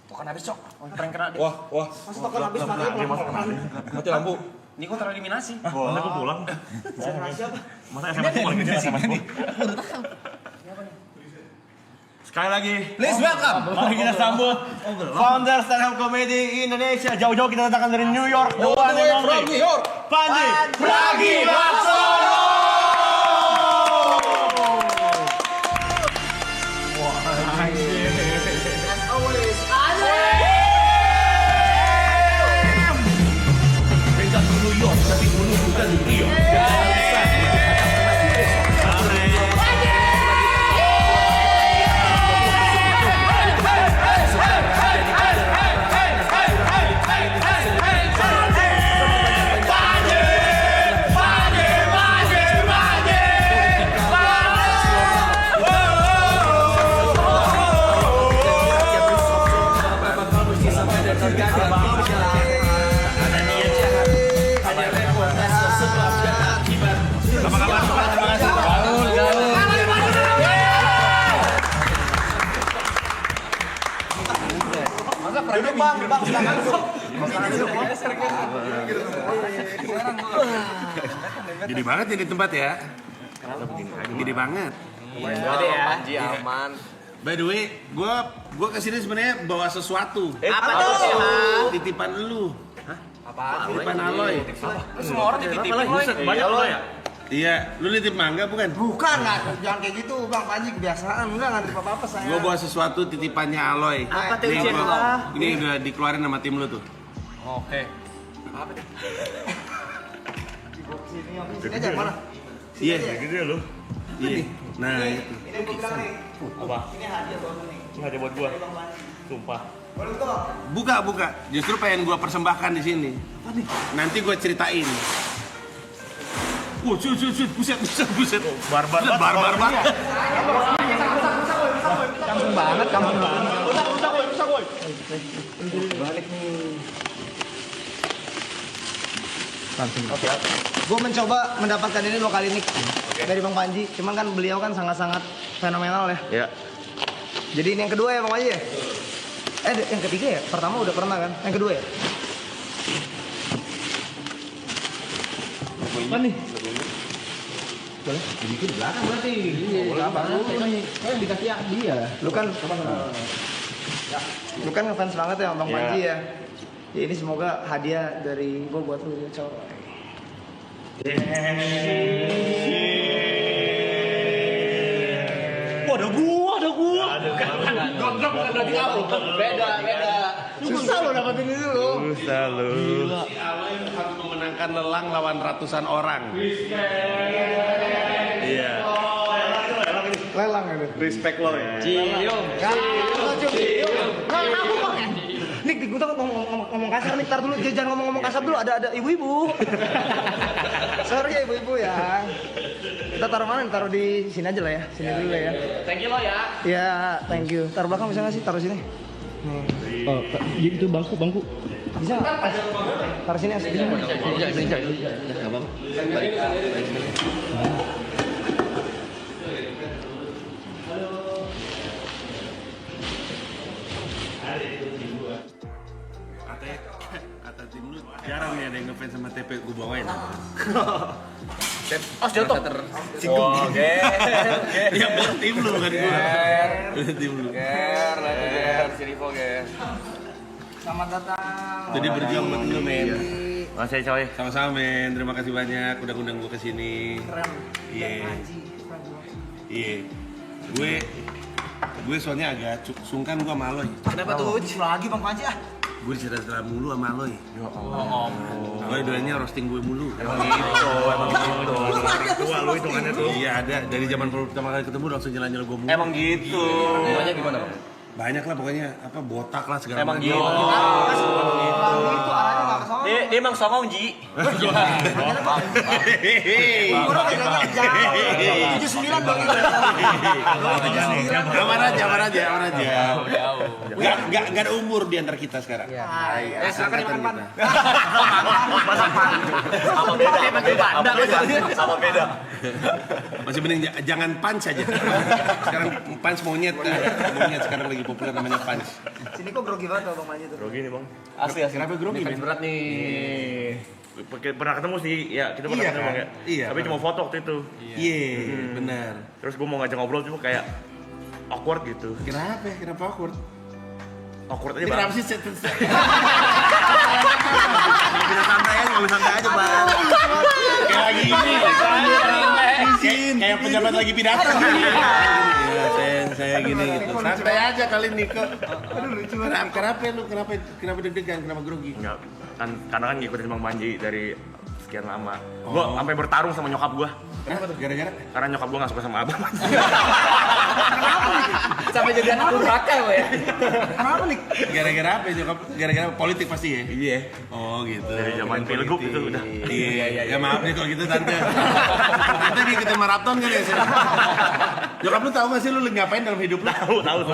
Token habis, Cok. Prank kena dia. Wah. Mas token habis matanya pelan-pelan. Mati lampu. Ini gua tereliminasi. Mana gua pulang. Siapa? Masa SMS gua lagi SMS gua. Sekali lagi. Please welcome. Mari kita sambut founder stand up comedy Indonesia. Jauh-jauh kita datangkan dari New York. The one and only New York. Panji Pragiwaksono. As always, Beda di New York, tapi dulu bukan di Rio. Duduk bang, silakan. Gede banget ini tempat ya. Gede banget. Ada ya. Panji aman. By the way, gua kesini sebenarnya bawa sesuatu. Apa tuh? Titipan lu. Apaan? Titipan Aloy. Semua orang dititipin. Banyak lo ya? Iya, lu nitip mangga bukan? bukan lah, jangan kayak gitu Bang Panji, kebiasaan enggak nganti apa-apa saya. Gua bawa sesuatu titipannya Aloy. Apa tuh, Nih, Cek? ini udah dikeluarin sama tim lu tuh. Oke. Apa tuh? Sini aja mana? Iya, Gede lo. iya. Nah, itu. Ini gua bilang nih. Apa? Ini hadiah buat lu nih. Ini hadiah buat gua. Sumpah. Boleh buka Bang? Buka. Justru pengen gua persembahkan di sini. Nanti gua ceritain. Buset. Barbar banget. Barbar banget. Kampung banget. Rusak woi. Balik nih. Oke. Gue mencoba mendapatkan ini 2 kali nih dari Bang Panji. Cuman kan beliau kan sangat-sangat fenomenal ya. Ya. Jadi ini yang kedua ya Bang Panji ya? Yang ketiga ya? Pertama udah pernah kan? Yang kedua ya? Apa nih? Boleh? Dikit di belakang berarti. Iya, apa? Yang dikasih dia. Lu kan ngefans banget ya sama Bang Iya. Panji ya. Ya ini semoga hadiah dari gue buat lu ya, coy. Wah, ada gua. Gondrong bukan berarti kamu. Beda. Susah lo dapetin itu lo. Susah lu. Si Aloy harus memenangkan lelang lawan ratusan orang. Iya. Lelang itu. Respect lo ya. Cium. Aku bang. Nik, gue tuh ngomong kasar nih, tar dulu, jangan ngomong kasar dulu, ada ibu-ibu. Sorry ya ibu-ibu ya. Kita taruh mana? Taruh di sini aja lah ya, sini dulu lah ya. Thank you lo ya. Ya, thank you. Taruh belakang bisa nggak sih? Taruh sini. Oh, itu bangku. Bisa nggak? Taruh sini asli. Bisa. Enggak apa-apa. Balik. Kata tim lu jarang nih ada yang ngefans sama TP gue bawain. Oh, jatuh. Oke. Yang bener tim lu kan gue. Tim lu. Ger, si Rivo ger. Selamat datang. Jadi berjuang buat lu men. Makasih coy. Sama-sama men. Terima kasih banyak udah undang gue kesini. Keren. Iya. Panji. Iya. Gue soalnya agak sungkan gue sama Aloy. Kenapa tuh? Lagi Bang Panji ah. Gue cerita mulu sama Aloy. Ya Allah. Aloy doanya roasting gue mulu. Emang gitu. Tua lu hitungannya tuh. Iya ada dari zaman pertama kali ketemu langsung jalan-jalan gue mulu. Emang gitu. Namanya gimana, Bang? Banyak lah pokoknya apa botak lah segala Emang macam. gitu. Bang itu arahnya nggak ke sana. Dia emang songong, Ji. Orang kira-kira jauh. 79 Bang itu. Aman aja. Jauh. Nggak ada umur di antara kita sekarang. Silakan Iman. Sama beda. Masih mending jangan punch aja. Sekarang punch monyet sekarang lagi populer namanya punch. Sini kok grogi banget Bang Panji tuh. Grogi nih bang. Asli. Kenapa grogi? Ini berat nih. Pernah ketemu sih, ya kita pernah ketemu kan? bang ya. Iya, Tapi cuma foto waktu itu. Iya, benar. Terus gue mau ngajak ngobrol cuma kayak awkward gitu. Kenapa? Kenapa awkward? Awkward aja Ini bang. kenapa sih? Kita santai aja, Bang. Kayak lagi ini. Kayak pejabat lagi pidato. Iya, saya gini gitu. Santai aja kali Niko. Aduh lucu banget. Kenapa deg-degan? Kenapa grogi? Enggak, karena kan ngikutin Bang Panji dari sekian lama. Gue sampai bertarung sama nyokap gue. Kenapa tuh? Gara-gara? Karena nyokap gue gak suka sama abang. Sampai jadi anak durhaka lo ya. Kenapa nih? Gara-gara apa ya nyokap? Gara-gara politik pasti ya? Iya. Oh gitu. Dari zaman pilgub itu udah. Iya. Ya maaf nih kalau gitu tante. Tante ngikutin maraton kan ya? Nyokap lu tahu gak sih lu ngapain dalam hidup lu? Tahu.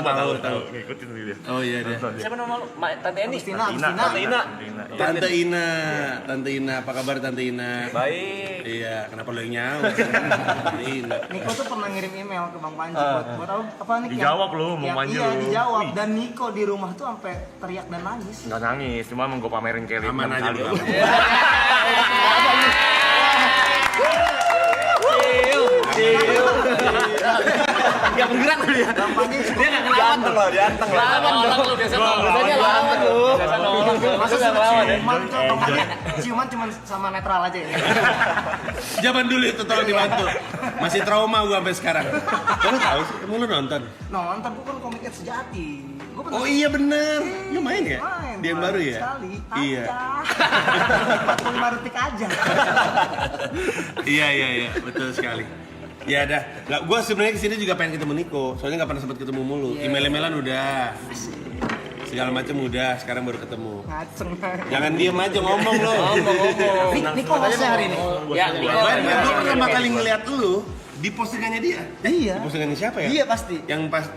Ngikutin sih dia. Oh iya deh. Siapa nama lu? Tante Eni. Tante Ina, apa kabar Tante Ina? Baik. Iya, kenapa lu yang nyawa? Tante Ina. Niko tuh pernah ngirim email ke Bang Panji buat apa nih? Dijawab lu, Bang Panji Iya, lu. dijawab. Wih. Dan Niko di rumah tuh sampai teriak dan nangis. Nggak nangis, cuma emang gue pamerin kayak Aman aja lu. Gak bergerak lu ya. Bang Panji Dia gak ngelawan tuh. Dianteng loh. Lawan dong. Biasanya lawan lu. masa Gak ngelawan ya. ciuman tuh Bang Panji ciuman cuma sama netral aja ya. Zaman dulu itu tolong dibantu. Masih trauma gua sampai sekarang. Kamu tahu sih? Emang lu nonton? Nonton gua kan komiknya sejati. Gua pernah Oh iya bener. Lu main ya? main. Dia yang baru ya? Sekali. Iya. 45 detik aja. Iya, betul sekali. Ya dah, nggak, gue sebenarnya kesini juga pengen ketemu Niko, soalnya nggak pernah sempat ketemu mulu. Email-emailan udah, segala macam udah, sekarang baru ketemu. Ngaceng. Jangan diem aja ngomong lo. Niko hostnya hari ini. Ya, Gue pertama kali ngeliat lu di postingannya dia. Iya. Di postingannya siapa ya? Iya pasti.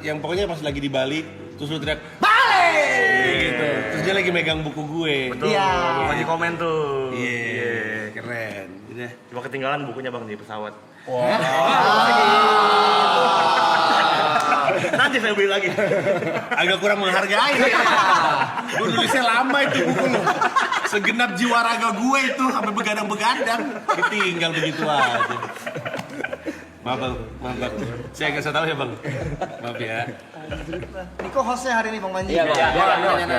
Yang pokoknya pas lagi di Bali, terus lu teriak balik gitu. Terus dia lagi megang buku gue. Betul, Iya. Bang Panji komen tuh. Iya, keren. Udah. Cuma ketinggalan bukunya bang di pesawat. Nanti saya beli lagi. Agak kurang menghargai ya. Gue nulisnya lama itu buku lo. Segenap jiwa raga gue itu sampai begadang-begadang. Ditinggal begitu aja. Maaf bang. Saya nggak tahu ya bang. Maaf ya. Niko hostnya hari ini Bang Panji. Iya,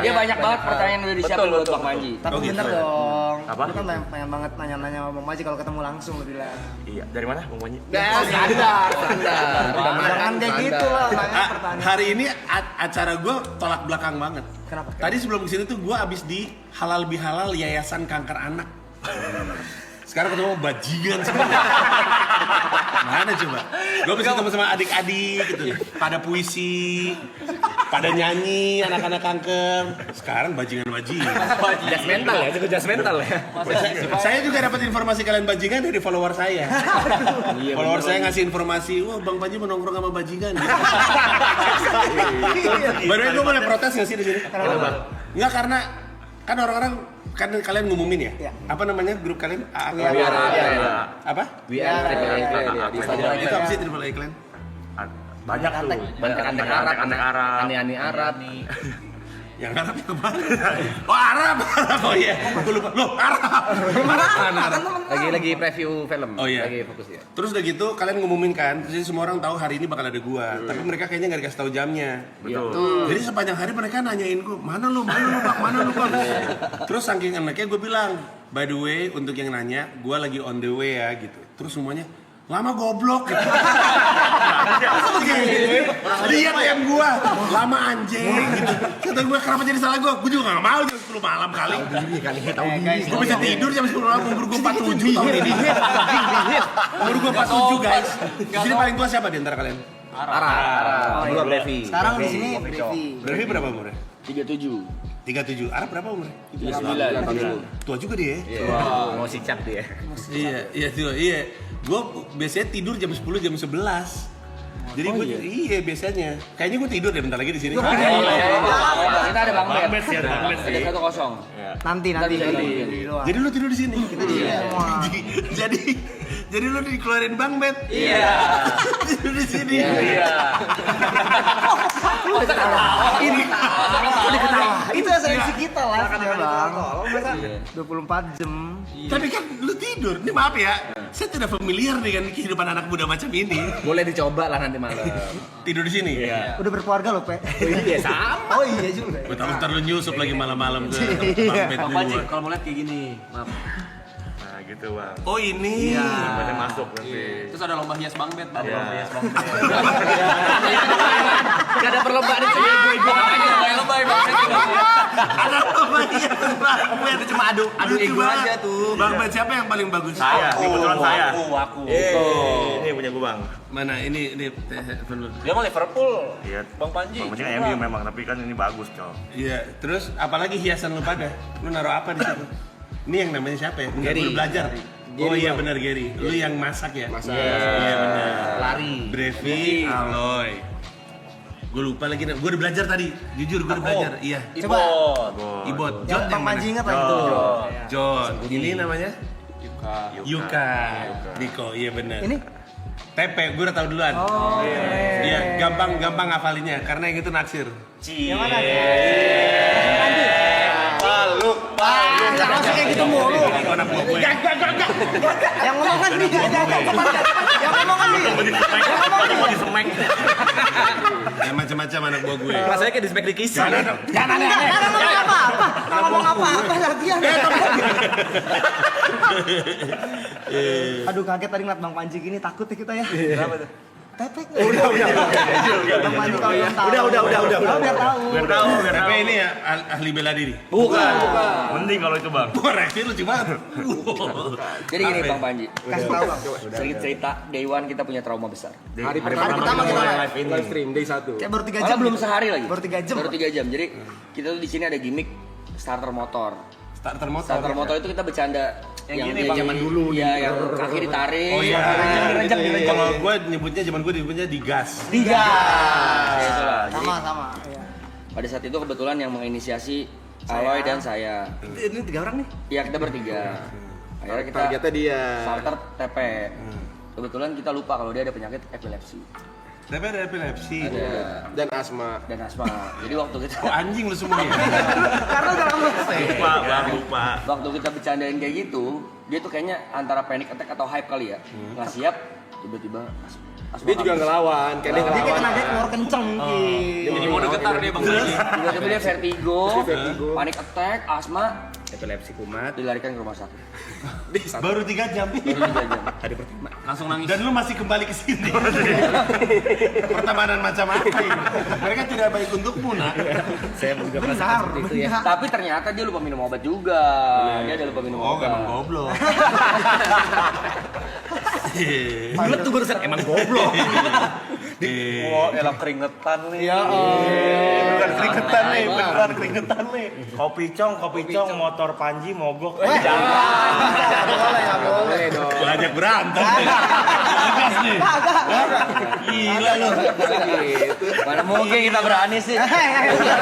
dia banyak banget pertanyaan yang udah disiapin buat Bang Panji. Tapi Oh, gitu. bener dong. Apa? Lu kan pengen banget nanya-nanya sama Bang Panji kalau ketemu langsung lu bilang. Iya, dari mana bang Panji? Standar. Jangan kayak gitu lah nanya Ah, pertanyaan. hari ini acara gue tolak belakang banget. Kenapa? Tadi sebelum kesini tuh gue abis di halal bihalal Yayasan Kanker Anak. Sekarang ketemu bajingan semua. Mana coba? Gue bisa ketemu sama adik-adik gitu. Pada puisi, pada nyanyi, anak-anak kanker. Sekarang bajingan-bajingan. Jas mental ya, itu jas mental ya. Saya juga dapat informasi kalian bajingan dari follower saya. Follower saya ngasih informasi, wah Bang Panji mau nongkrong sama bajingan. Baru gue boleh protes nggak sih di sini? Enggak, karena kan orang-orang kan kalian ngumumin ya? Iya. Apa namanya grup kalian? Apa? Itu apa sih Triple A Clan? Banyak tuh. Bantek-antek Arab. Antek-antek Aneh-aneh Arab. Yang Arab yang mana? Oh Arab. Oh iya, gue lupa. Loh Arab. Mana Arab? Lagi preview film. Oh iya. Lagi fokus ya. Terus udah gitu kalian ngumumin kan, terus semua orang tahu hari ini bakal ada gua. Tapi mereka kayaknya nggak dikasih tahu jamnya. Betul. Jadi sepanjang hari mereka nanyain gua, mana lu bang, mana lu bang. Terus saking anaknya gue bilang, by the way untuk yang nanya, gua lagi on the way ya gitu. Terus semuanya, lama goblok gitu. Lihat yang gua, lama anjing gitu. Kata gua kenapa jadi salah gua juga nggak mau jam 10 malam kali. Gua bisa tidur jam 10 malam, umur gua 47 tahun ini. Umur gua 47 guys. Di sini paling tua siapa di antara kalian? Arab. Dua Brevi. Sekarang di sini Brevi. Berarti berapa umurnya? 37. 37. Arab berapa umurnya? 39. Tua juga dia. Mau sicap dia. Iya. Gua biasanya tidur jam 10 jam 11. Jadi gue iya biasanya. Kayaknya gue tidur deh bentar lagi di sini. Kita ada Bang Bet. Bet sih, ada Bang Bet sih. Ada 1-0. Nanti. Jadi lu tidur di sini. Jadi lu dikeluarin Bang Bet. Iya. Tidur di sini. Iya. Ini itu esensi kita lah Bang. 24 jam. Tapi kan lu tidur. Ini maaf ya. Saya tidak familiar dengan kehidupan anak muda macam ini. Boleh dicoba lah nanti malam. Tidur di sini. Iya. Udah berkeluarga loh, Pe. Iya sama. Oh iya juga. Gue tahu ntar lu nyusup lagi malam-malam ke Bang Bet Bang Panji, dulu. kalau mau lihat kayak gini, maaf. Nah gitu bang. Oh ini. Sampai masuk nanti. Terus ada lomba hias Bang Bet. Iya. Lomba hias Bang Bet. Gak ada perlombaan itu ya, gue aja kayak lomba ya Bang Bet. Ada apa ya Bang Bet? Cuma adu ego aja tuh. Bang Bet siapa yang paling bagus? Saya, kebetulan saya. Aku. Ini punya gue bang. Mana ini telepon lu. Dia mau Liverpool. Iya. Bang Panji. Bang Panji MU memang, tapi kan ini bagus cowok. Iya, terus apalagi hiasan lu pada? Lu naruh apa di situ? Ini yang namanya siapa ya? Enggak, Gary. gue belajar. Oh Gary, iya Bang. benar Gary. Lu yang masak ya? Masak. Iya benar. Lari. Brevi, Aloy. Gue lupa lagi. Gue udah belajar tadi. Jujur gue udah belajar. Iya. Ibot. Ibot. Yang John Bang mana? Panji ingat lah itu. John. Ini namanya? Yuka. Yuka. Diko. Iya benar. Ini Tepe, gue udah tahu duluan. oh Iya, gampang ngafalinnya karena yang itu naksir. yang mana? Enggak langsung kayak gitu mulu. Itu anak buah gue. Yang ngomong kan dia. Yang ngomong kan dia. Ya macam-macam anak buah gue. Rasanya kayak di smack di kisah. Jangan ngomong apa-apa. Nggak ngomong apa-apa latihan. Aduh kaget tadi ngeliat Bang Panji gini, takut ya kita ya. Kenapa tuh? Tepek. Bang Panji kalau belum tahu. Udah biar tahu. Tepe ini ya ahli bela diri. Bukan. Mending kalau itu bang. Wah, reaksi lucu banget. Jadi gini Apa ya? Bang Panji, Kasih tahu Bang. sedikit cerita Day One kita punya trauma besar. Hari pertama kita Live stream day 1. kayak baru 3 Malah jam. belum sehari lagi. Baru 3 jam. Baru 3 jam. Jadi kita tuh di sini ada gimmick starter motor. Starter motor. Starter motor itu kita bercanda Yang gini, Bang, zaman dulu. Iya, yang kaki ditarik. Oh iya. Direjek. Kalau gue nyebutnya zaman gue nyebutnya digas. Tiga. Ya, itulah. Sama. Iya. Pada saat itu kebetulan yang menginisiasi Aloy dan saya. Ini 3 orang nih. Iya, kita bertiga. Akhirnya kita Targetnya dia. starter TP. Kebetulan kita lupa kalau dia ada penyakit epilepsi. Tepe ada epilepsi. Dan asma. Dan asma. Jadi waktu kita Oh anjing lu semua ya. Karena udah lama. Lupa. waktu kita bercandain kayak gitu, dia tuh kayaknya antara panic attack atau hype kali ya. Nggak siap, tiba-tiba asma Dia juga ngelawan. Kayak dia Dia kayak ngelawan. tenaga keluar kenceng gitu. Jadi mau deketar dia Bang Panji. tiba-tiba dia vertigo, Vertigo. panic attack, asma, Epilepsi kumat. dilarikan ke rumah sakit. Baru 3 jam. Baru 3 jam. Hari pertama. Langsung nangis. Dan lu masih kembali ke sini. Pertemanan macam apa ini? Mereka tidak baik untukmu, nak. Saya juga merasakan seperti itu ya. Tapi ternyata dia lupa minum obat juga. Dia ada lupa minum Oh, obat. emang goblok. Bulat tuh barusan emang goblok. Wah, elah keringetan nih. Ya Bukan keringetan nih, beneran keringetan nih. Kopi cong, motor Panji mogok. Nggak boleh dong. Ngajak berantem. Tegas nih. Gila lu. Mana mungkin kita berani sih? Udah.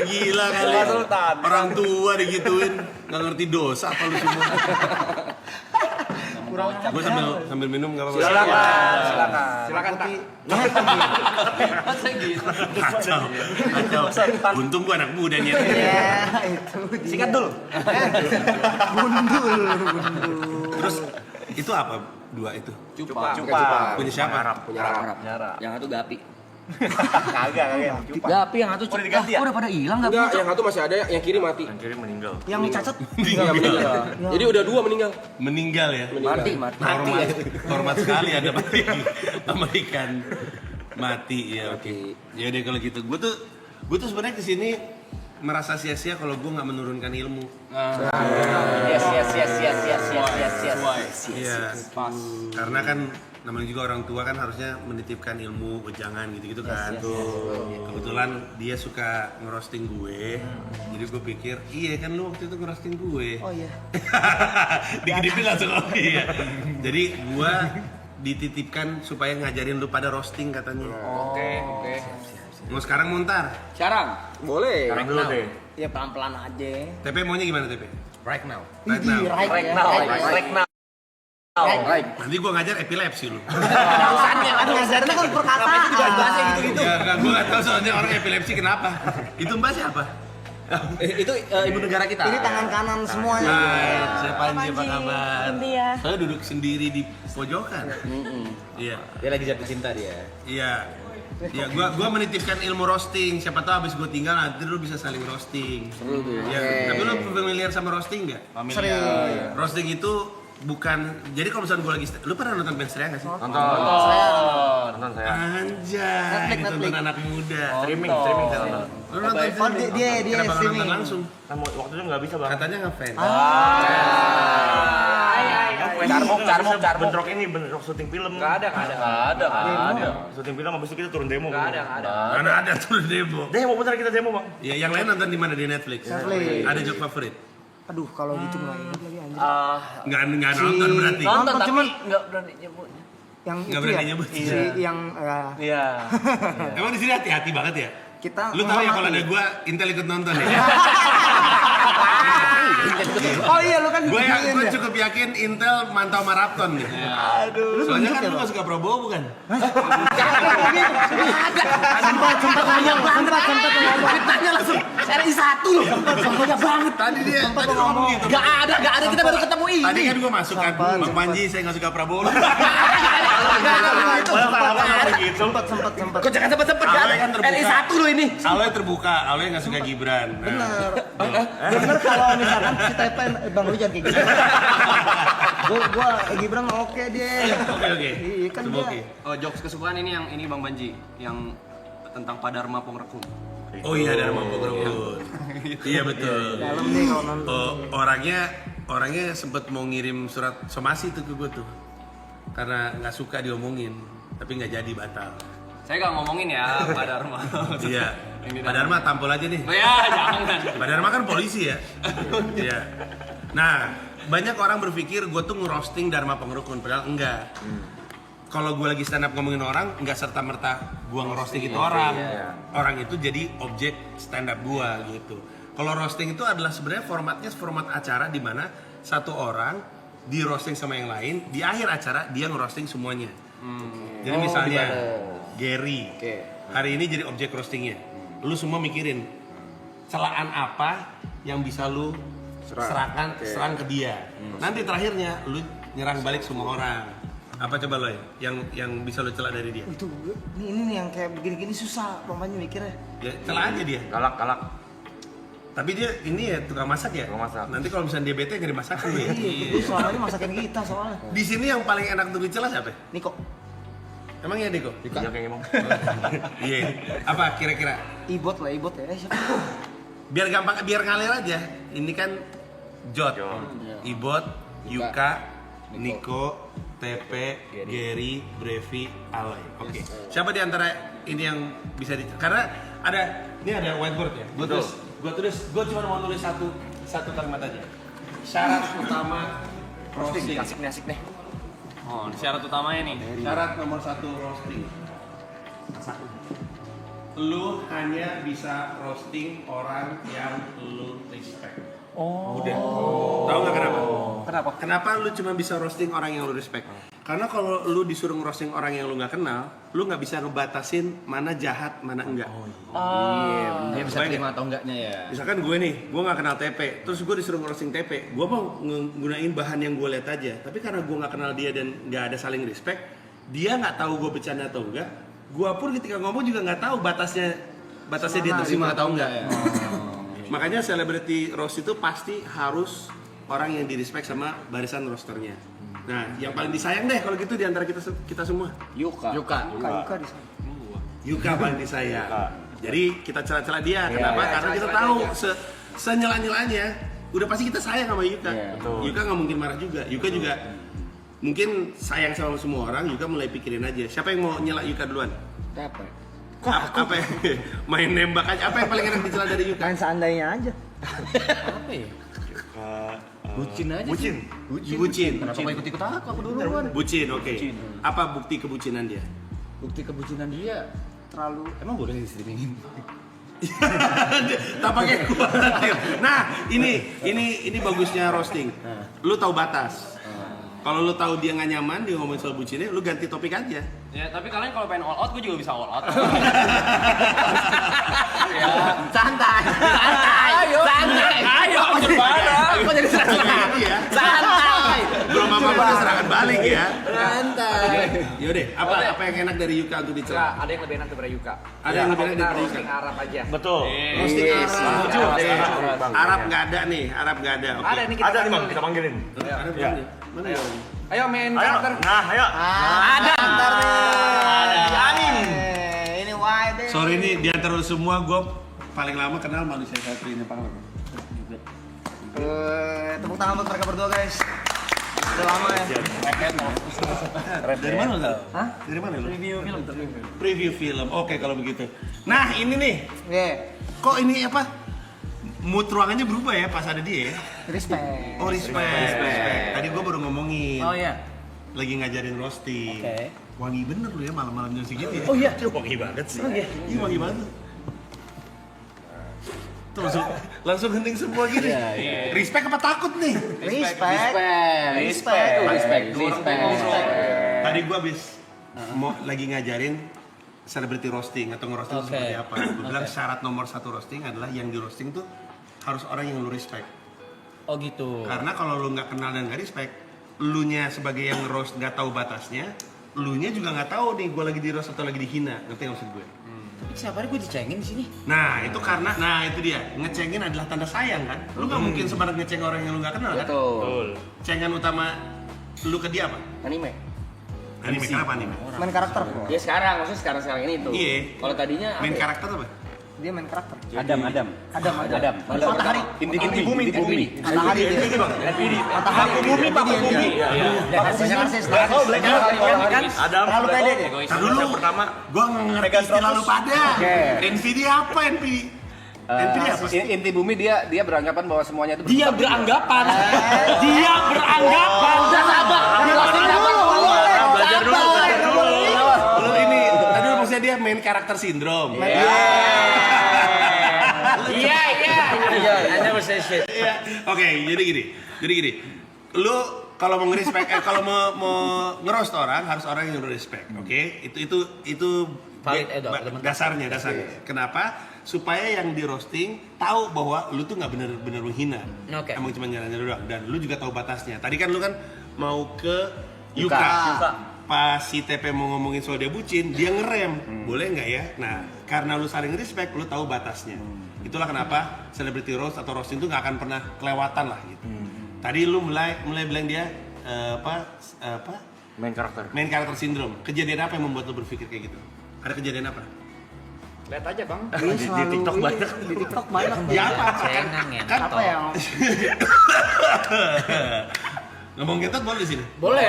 Gila kali. Orang tua digituin, nggak ngerti dosa apa lu semua. Gue sambil minum nggak apa-apa. Silakan. Masa gitu. Kacau. Untung gue anak muda nih. Ya, itu. Sikat dulu. Gundul. Terus itu apa dua itu? Cupa. Punya siapa? Punya Arab. Yang satu Gapi. Kagak. Gapi yang satu Udah diganti ya? udah pada hilang Gapi. Enggak, yang satu masih ada, yang kiri mati. Yang kiri meninggal. Yang cacat. Iya, meninggal. Jadi udah 2 meninggal. Meninggal ya? Mati. Hormat sekali ada mati sama ikan mati ya. Oke. Ya udah kalau gitu, gue tuh sebenarnya kesini merasa sia-sia kalau gue nggak menurunkan ilmu. Yes. Iya. Karena kan namanya juga orang tua kan harusnya menitipkan ilmu, jangan gitu-gitu kan. Kebetulan dia suka ngerosting gue, jadi gue pikir iya kan lu waktu itu ngerosting gue. Oh iya. Dikit-dikit langsung oh iya. Jadi gue dititipkan supaya ngajarin lu pada roasting katanya. Oke. Mau sekarang mau ntar? Sekarang. Boleh. Sekarang dulu deh. Ya pelan-pelan aja. TP maunya gimana TP? Right now. Right now. Right now. Nanti gua ngajar epilepsi lu. Urusannya kan ngajarnya kan perkataan. Bahasnya gitu-gitu. Ya kan gua nggak tahu soalnya orang epilepsi kenapa. Itu Mbak siapa? Itu ibu negara kita. Ini tangan kanan semuanya. Hai, saya Panji, apa Panji. kabar? Iya. Saya duduk sendiri di pojokan. Iya. Dia lagi jatuh cinta dia. Iya. Ya, gua menitipkan ilmu roasting. Siapa tahu abis gua tinggal nanti lu bisa saling roasting. Seru tuh. Iya. Tapi lu familiar sama roasting nggak? Sering. Roasting itu bukan. Jadi kalau misalnya gua lagi, lu pernah nonton Ben Stria nggak sih? Nonton saya. Anjay, Netflix. tonton anak muda. Streaming saya nonton. Lu nonton Oh, dia Kenapa nggak streaming. nonton langsung? Kan waktu itu nggak bisa bang. Katanya ngefans. Carmuk. Bentrok ini bentrok syuting film. Nggak ada. Syuting film habis itu kita turun demo. Nggak ada. Mana ada turun demo? Demo bener kita demo bang. Ya, yang lain nonton di mana di Netflix? Netflix. Ada joke favorit? Aduh, kalau gitu nggak ingat lagi anjir. Nggak nonton berarti. Nonton, Tapi cuman nggak berani nyebut. yang Nggak itu berani ya. nyebut. Si yang Iya. Emang di sini hati-hati banget ya? kita Lu tahu ya kalau ada menghormati. gua Intel ikut nonton ya? Oh iya, lu kan Gue diginiin ya? cukup yakin Intel mantau Marapton nih. Aduh, lu Soalnya kan tunjuk ya, lu Bang? gak suka Prabowo bukan? sempat ngomong. Ditanya langsung RI 1 loh. Banyak banget. Tadi ngomong gitu. Gak ada kita baru ketemu ini. Tadi kan gue masuk kan, Bang Panji saya gak suka Prabowo. Sempat. Kok jangan sempet Aloy kan terbuka. RI 1 loh ini. Aloy terbuka, Aloy gak suka Gibran. Nah, Bener kalau misalkan si Tepen, Bang lu jangan kayak gitu. Gua Gibran oke dia. Oke. Iya kan Semua dia. oke. Oh, jokes kesukaan ini yang ini Bang Banji yang tentang Padarma Pongrekun. Oh iya, ada Mampu Gerut. Iya betul. Dalam nih kalau nonton. Oh, orangnya sempet mau ngirim surat somasi tuh ke gue tuh. Karena nggak suka diomongin, tapi nggak jadi batal. Saya nggak ngomongin ya Padarma. Iya. Ini Pak Dharma tampol aja nih. Oh ya, jangan. Pak Dharma kan polisi ya. Iya. Nah, banyak orang berpikir gue tuh ngerosting Dharma Pongrekun, padahal enggak. Kalau gue lagi stand up ngomongin orang, enggak serta merta gue ngerosting itu orang. Orang itu jadi objek stand up gue gitu. Kalau roasting itu adalah sebenarnya formatnya format acara di mana satu orang di roasting sama yang lain, di akhir acara dia ngerosting semuanya. Jadi misalnya Gary hari ini jadi objek roastingnya. Lu semua mikirin celaan apa yang bisa lu serang ke dia. Nanti terakhirnya lu nyerang balik semua orang. Apa coba lo yang bisa lu celak dari dia? Itu ini nih yang kayak begini-gini susah Bang Panji mikirnya. Ya celah aja dia. Galak. Tapi dia ini ya tukang masak ya. Tukang masak. Nanti kalau misalnya dia bete nggak dimasak lu ya. Iya, selama ini masakin kita soalnya. Di sini yang paling enak untuk dicelah siapa? Niko, Emang ya Deko? Iya kayak emang. Iya. Apa kira-kira? Ibot ya. Siapa? Biar gampang, biar ngalir aja. Ini kan Jot, Ibot, Yuka, Niko, TP, Gary, Brevi, Aloy. Oke. Siapa di antara ini yang bisa karena ini ada whiteboard ya. Gue cuma mau tulis satu kalimat aja. Syarat utama roasting. Asik nih. Oh, syarat utamanya nih. Syarat nomor 1 roasting. Lu hanya bisa roasting orang yang lu respect. Udah. Tahu nggak kenapa? Kenapa lu cuma bisa roasting orang yang lu respect? Karena kalau lu disuruh ngerosting orang yang lu nggak kenal, lu nggak bisa ngebatasin mana jahat, mana enggak. Dia bisa Baik terima atau enggaknya ya. Misalkan gue nih, gue nggak kenal TP, terus gue disuruh ngerosting TP, gue mau nggunain bahan yang gue lihat aja. Tapi karena gue nggak kenal dia dan nggak ada saling respect, dia nggak tahu gue bercanda atau enggak. Gue pun ketika ngomong juga nggak tahu batasnya dia terima atau enggak. Makanya celebrity roast itu pasti harus orang yang di respect sama barisan rosternya. Nah, yang paling disayang deh kalau gitu di antara kita semua. Yuka di sana. Yuka paling disayang. Jadi kita celah-celah dia. Kenapa? Karena kita tahu senyela-nyelanya udah pasti kita sayang sama Yuka. Yuka nggak mungkin marah juga. Yuka juga mungkin sayang sama semua orang. Yuka mulai pikirin aja. Siapa yang mau nyela Yuka duluan? Siapa? Apa main nembak aja. Apa yang paling enak dicela dari Yuka? Main seandainya aja. Apa ya? Bucin aja Bucin. sih. Bucin. Kenapa kau ikut-ikut aku duluan? Bucin, oke. Apa bukti kebucinan dia? Bukti kebucinan dia terlalu emang boleh di streamingin. Tak pakai kuatir. Nah, ini bagusnya roasting. Lu tahu batas. Kalau lu tahu dia nggak nyaman dia ngomongin soal bucinnya, lu ganti topik aja. Ya, tapi kalian kalau pengen all out, gue juga bisa all out. Santai. Ayo, gimana? Kok jadi serangan? Iya. Santai. Belum apa-apa udah serangan balik ya. Santai. Yaudah, apa yang enak dari Yuka untuk Enggak, dicerah? ada yang lebih enak daripada Yuka. Ada yang lebih enak Kita daripada Yuka. roasting Arab aja. Betul. Roasting Arab. Oke. Arab nggak ada nih, Arab nggak ada. Oke. Ada nih kita Ada nih bang, panggil kita panggilin. Ada Ya. belum nih? Mana ya? Ayo main Ayo, karakter. nah ayo. Ada. Amin. Ini wide. Sorry nih, di antara lu semua gue paling lama kenal manusia satu ini Pak. Tepuk tangan buat mereka berdua guys. Udah lama ya. Dari mana lu tahu? Hah? Dari mana lu? Preview film. Oke kalau begitu. Nah ini nih, Oke. kok ini apa? Mood ruangannya berubah ya pas ada dia ya? Respect. Oh respect. Tadi gue baru ngomongin. Oh iya. Lagi ngajarin roasting. Oke. Wangi bener lu ya malam-malam jam segitu ya? Oh iya. Wangi banget sih. Iya wangi banget. Tuh langsung hening semua gini. Iya. Respect apa takut nih? Respect. Respect. Tadi gua habis mau lagi ngajarin celebrity roasting atau ngerosting itu Oke. seperti apa. Gue bilang syarat nomor 1 roasting adalah yang di roasting tuh harus orang yang lu respect. Oh gitu. Karena kalau lu nggak kenal dan nggak respect, lu nya sebagai yang roast nggak tahu batasnya, lu nya juga nggak tahu nih gua lagi di roast atau lagi dihina. Ngerti nggak maksud gue? Tapi siapa hari gue dicengin di sini? Nah itu karena, itu dia ngecengin adalah tanda sayang kan. Lu nggak mungkin sembarang ngeceng orang yang lu nggak kenal kan. Betul. Cengan utama lu ke dia apa? Anime. Anime kenapa anime? Main karakter. Dia sekarang, maksudnya sekarang ini tuh. Iya. Kalau tadinya Main apa ya? karakter apa? Dia main karakter. Adam. Adam. Matahari. Inti bumi. Matahari dia. Matahari. Bumi, paku bumi. Banyak artis. Oh, Black kan? Adam. Terlalu pede dia. Tar dulu, pertama. gua nggak ngerti istilah lu pada. NVD apa NVD? NVD apa? Inti bumi dia beranggapan bahwa semuanya itu Dia beranggapan. Dia beranggapan. Belajar dulu. Lu ini, tadi lu maksudnya dia main karakter sindrom. Iya. Iya. Oke, jadi gini. Lu kalau mau nge-respect, kalau mau nge-roast orang harus orang yang lu respect, oke? Itu Valid, dasarnya. Kenapa? Supaya yang di roasting tahu bahwa lu tuh nggak bener-bener menghina. Oke. Emang cuma jalan doang dan lu juga tahu batasnya. Tadi kan lu kan mau ke Yuka. Pas si TP mau ngomongin soal dia bucin, dia ngerem. Boleh nggak ya? Nah, karena lu saling respect, lu tahu batasnya. Itulah kenapa celebrity roast atau roasting itu nggak akan pernah kelewatan lah gitu. Tadi lu mulai bilang dia Main karakter. main karakter sindrom. Kejadian apa yang membuat lu berpikir kayak gitu? Ada kejadian apa? Lihat aja, Bang. Di TikTok banyak. Di TikTok banyak. Ya apa? Cengang ya. Kan Apa yang ngomong gentot boleh di sini? Boleh.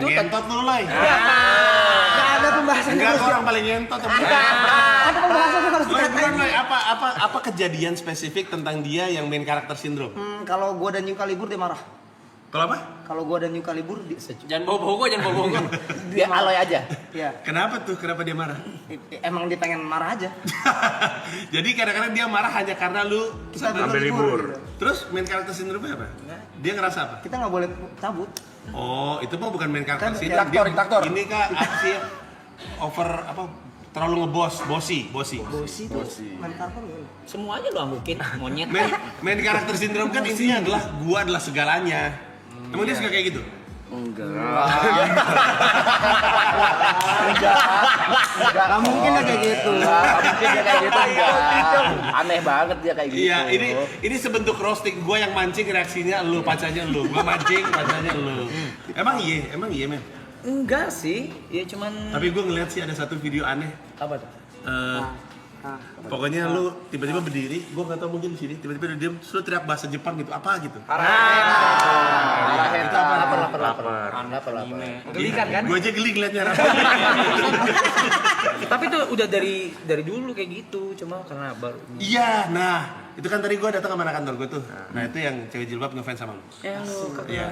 Gentot lu lah. Gak ada pembahasan Enggak terus. orang paling gentot. Ada pembahasan yang harus Lo dikatain. Loy, apa kejadian spesifik tentang dia yang main karakter sindrom? Kalau gua dan Yuka libur dia marah. Kalau apa? Kalau gua dan Yuka libur dia Jangan bawa gue, jangan bawa gue. dia aloy aja. Iya. Kenapa tuh? Kenapa dia marah? Emang dia pengen marah aja. Jadi kadang-kadang dia marah hanya karena lu Kita Ambil libur. Terus main karakter sindromnya apa? Dia ngerasa apa? Kita nggak boleh cabut. Oh, itu mah bukan main karakter Kan sindrom. diktator. Ini kak apa sih? Over apa? Terlalu ngebos, bosi. Bosi tuh main karakter nggak boleh. Semuanya lu anggukin, monyet. Main karakter sindrom kan isinya adalah gua adalah segalanya. Emang dia suka kayak gitu? Gak mungkin ya kayak gitu. mungkin dia kayak gitu enggak. Aneh banget dia kayak gitu. Iya, ini sebentuk roasting. Gua yang mancing reaksinya lu, pacanya lu. Gua mancing, pacanya lu. Emang iya, men. Enggak sih, ya cuman Tapi gua ngeliat sih ada satu video aneh. apa tuh? Pokoknya lu tiba-tiba berdiri, gua nggak tahu mungkin di sini, tiba-tiba lu diem, terus lu teriak bahasa Jepang gitu, apa gitu. Lapar. Gelikan kan? Gua aja geli ngeliatnya. Tapi itu udah dari dulu kayak gitu, cuma karena baru Iya, nah itu kan tadi gue datang sama anak kantor gue tuh. Nah itu yang cewek jilbab ngefans sama lu. Iya.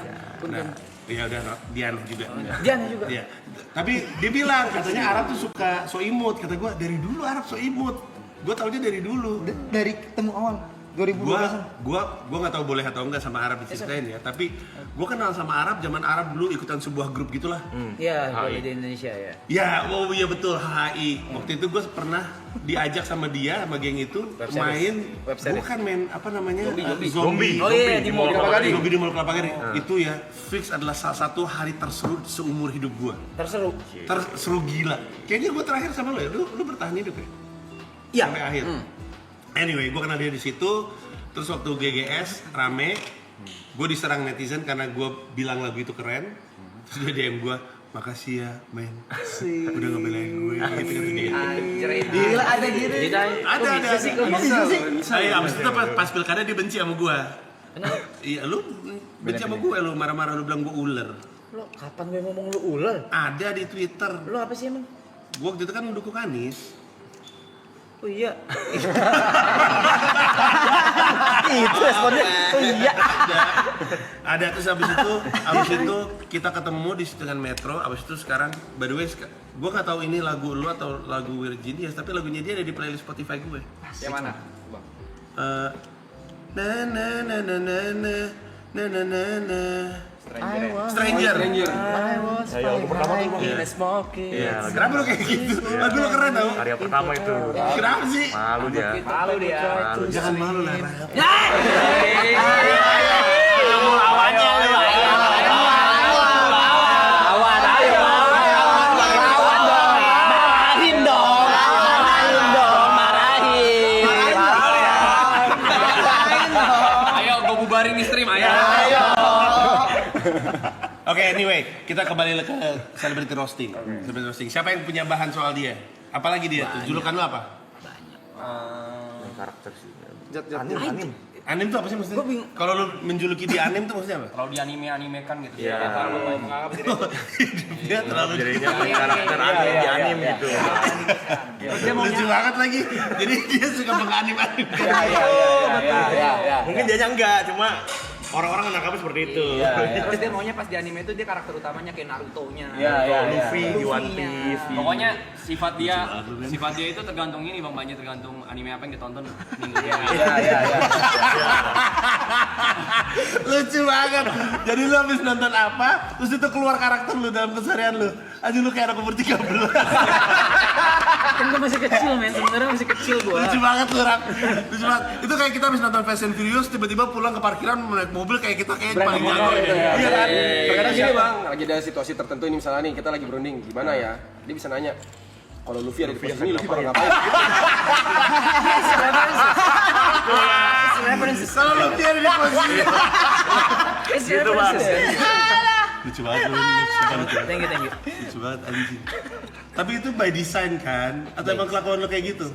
Nah, iya udah Diana juga. Diana juga. Iya. Tapi dia bilang katanya Arab tuh suka so imut. Kata gue dari dulu Arab so imut. Gue taunya dari dulu. Dari ketemu awal 2012. Gua nggak tahu boleh atau enggak sama Arab diceritain ya. Tapi gue kenal sama Arab zaman Arab dulu ikutan sebuah grup gitulah. Iya, di Indonesia ya. Ya, oh iya betul HI. Waktu itu gue pernah diajak sama dia sama geng itu main bukan main apa namanya zombie. Oh iya di Mall Kelapa Gading. Zombie di Mall Kelapa Gading. Itu ya fix adalah salah satu hari terseru seumur hidup gue. Terseru gila. Kayaknya gue terakhir sama lo ya. Lu bertahan hidup ya? Iya. Sampai akhir. Anyway, gue kenal dia di situ. Terus waktu GGS rame, gue diserang netizen karena gue bilang lagu itu keren. Terus dia DM gue, makasih ya men, udah ngebelain gue gitu dia. Gila ada gitu. Ada. Bisa. Abis itu pas pilkada dia benci sama gue. Iya, lu benci sama gue, lu marah-marah lu bilang gue ular. Lo kapan gue ngomong lu ular? Ada di Twitter. Lo apa sih emang? Gue waktu itu kan mendukung Anies. Oh iya. Itu responnya. Oh iya. Ada terus abis itu kita ketemu di Setungan Metro. Abis itu sekarang by the way gue nggak tahu ini lagu lu atau lagu Virginius tapi lagunya dia ada di playlist Spotify gue. Yang mana? Stranger. Lagu pertama tuh Smoking. Kenapa lu kayak gitu? Lagu lu keren tau. Karya pertama itu. Kenapa sih? Malu dia. Malu dia. Jangan malu lah. Ayo, gue bubarin di stream, ayo. Oke, anyway, kita kembali ke celebrity roasting. Celebrity roasting. Siapa yang punya bahan soal dia? Apalagi dia tuh? Julukan lu apa? Karakter sih. Anim tuh apa sih maksudnya? Kalau lu menjuluki dia anim tuh maksudnya apa? Kalau di anime-animekan gitu. Iya. Dia terlalu Jadinya main karakter anime di anime gitu. lucu banget lagi. Jadi dia suka menganim-anim. Iya. Mungkin dia enggak, cuma orang-orang menangkapnya seperti itu. Terus dia maunya pas di anime itu dia karakter utamanya kayak Naruto-nya. Luffy di One Piece. Pokoknya sifat dia itu tergantung ini Bang Banji, tergantung anime apa yang ditonton minggu ini. Lucu banget. Jadi lu habis nonton apa, terus itu keluar karakter lu dalam keseharian lu. Aja lu kayak anak umur 13. Kan gue masih kecil men, sebenarnya masih kecil gue. Lucu banget lu, Rak. Lucu banget. Itu kayak kita habis nonton Fast and Furious, tiba-tiba pulang ke parkiran naik mobil kayak kita kayak paling jago. Iya kan? Terkadang gini bang, lagi ada situasi tertentu ini misalnya nih kita lagi berunding, gimana ya? Dia bisa nanya, kalau Luffy ada di posisi ini, Luffy bakal ngapain? Kalau lu dia ada di posisi Gitu Bang. lucu banget lu. Thank you. Lucu banget anjing. Tapi itu by design kan? Atau emang kelakuan lu kayak gitu?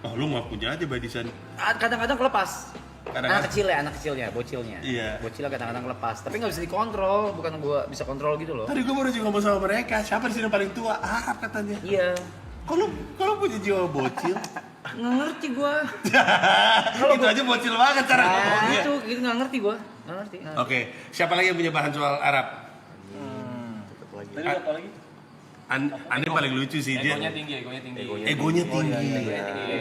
Oh lu mau punya aja by design. Kadang-kadang kelepas. Kadang-kadang. Anak kecilnya, bocilnya. Iya. Bocilnya kadang-kadang lepas, tapi nggak bisa dikontrol, bukan gua bisa kontrol gitu loh. Tadi gue baru juga ngomong sama mereka, siapa di sini yang paling tua? Arab katanya. Iya. Kalau punya jiwa bocil, Nggak ngerti gua. itu aja bocil banget cara ngomongnya. Itu gitu nggak ngerti gua. Nggak ngerti. Oke, siapa lagi yang punya bahan soal Arab? Tadi apa lagi? Anda paling lucu sih dia. Egonya tinggi. Egonya tinggi.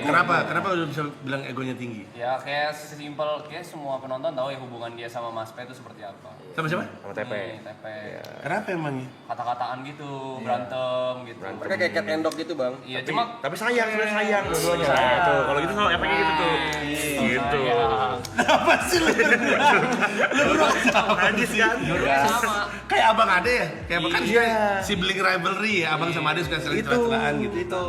Kenapa lu bisa bilang egonya tinggi? Ya kayak sesimpel, kayak semua penonton tahu ya hubungan dia sama Mas P itu seperti apa. Sama siapa? Sama TP. TP. Kenapa emangnya? Kata-kataan gitu, berantem gitu. Mereka kayak cat and dog gitu bang. Iya, cuma Tapi sayang dua-duanya. Nah, tuh, kalau gitu sama efeknya gitu tuh. Gitu. Apa sih lu? Lu berusaha Najis kan? sama. kayak abang ade ya? Kayak abang kan sibling rivalry ya, abang sama ade suka sering celah-celahan gitu.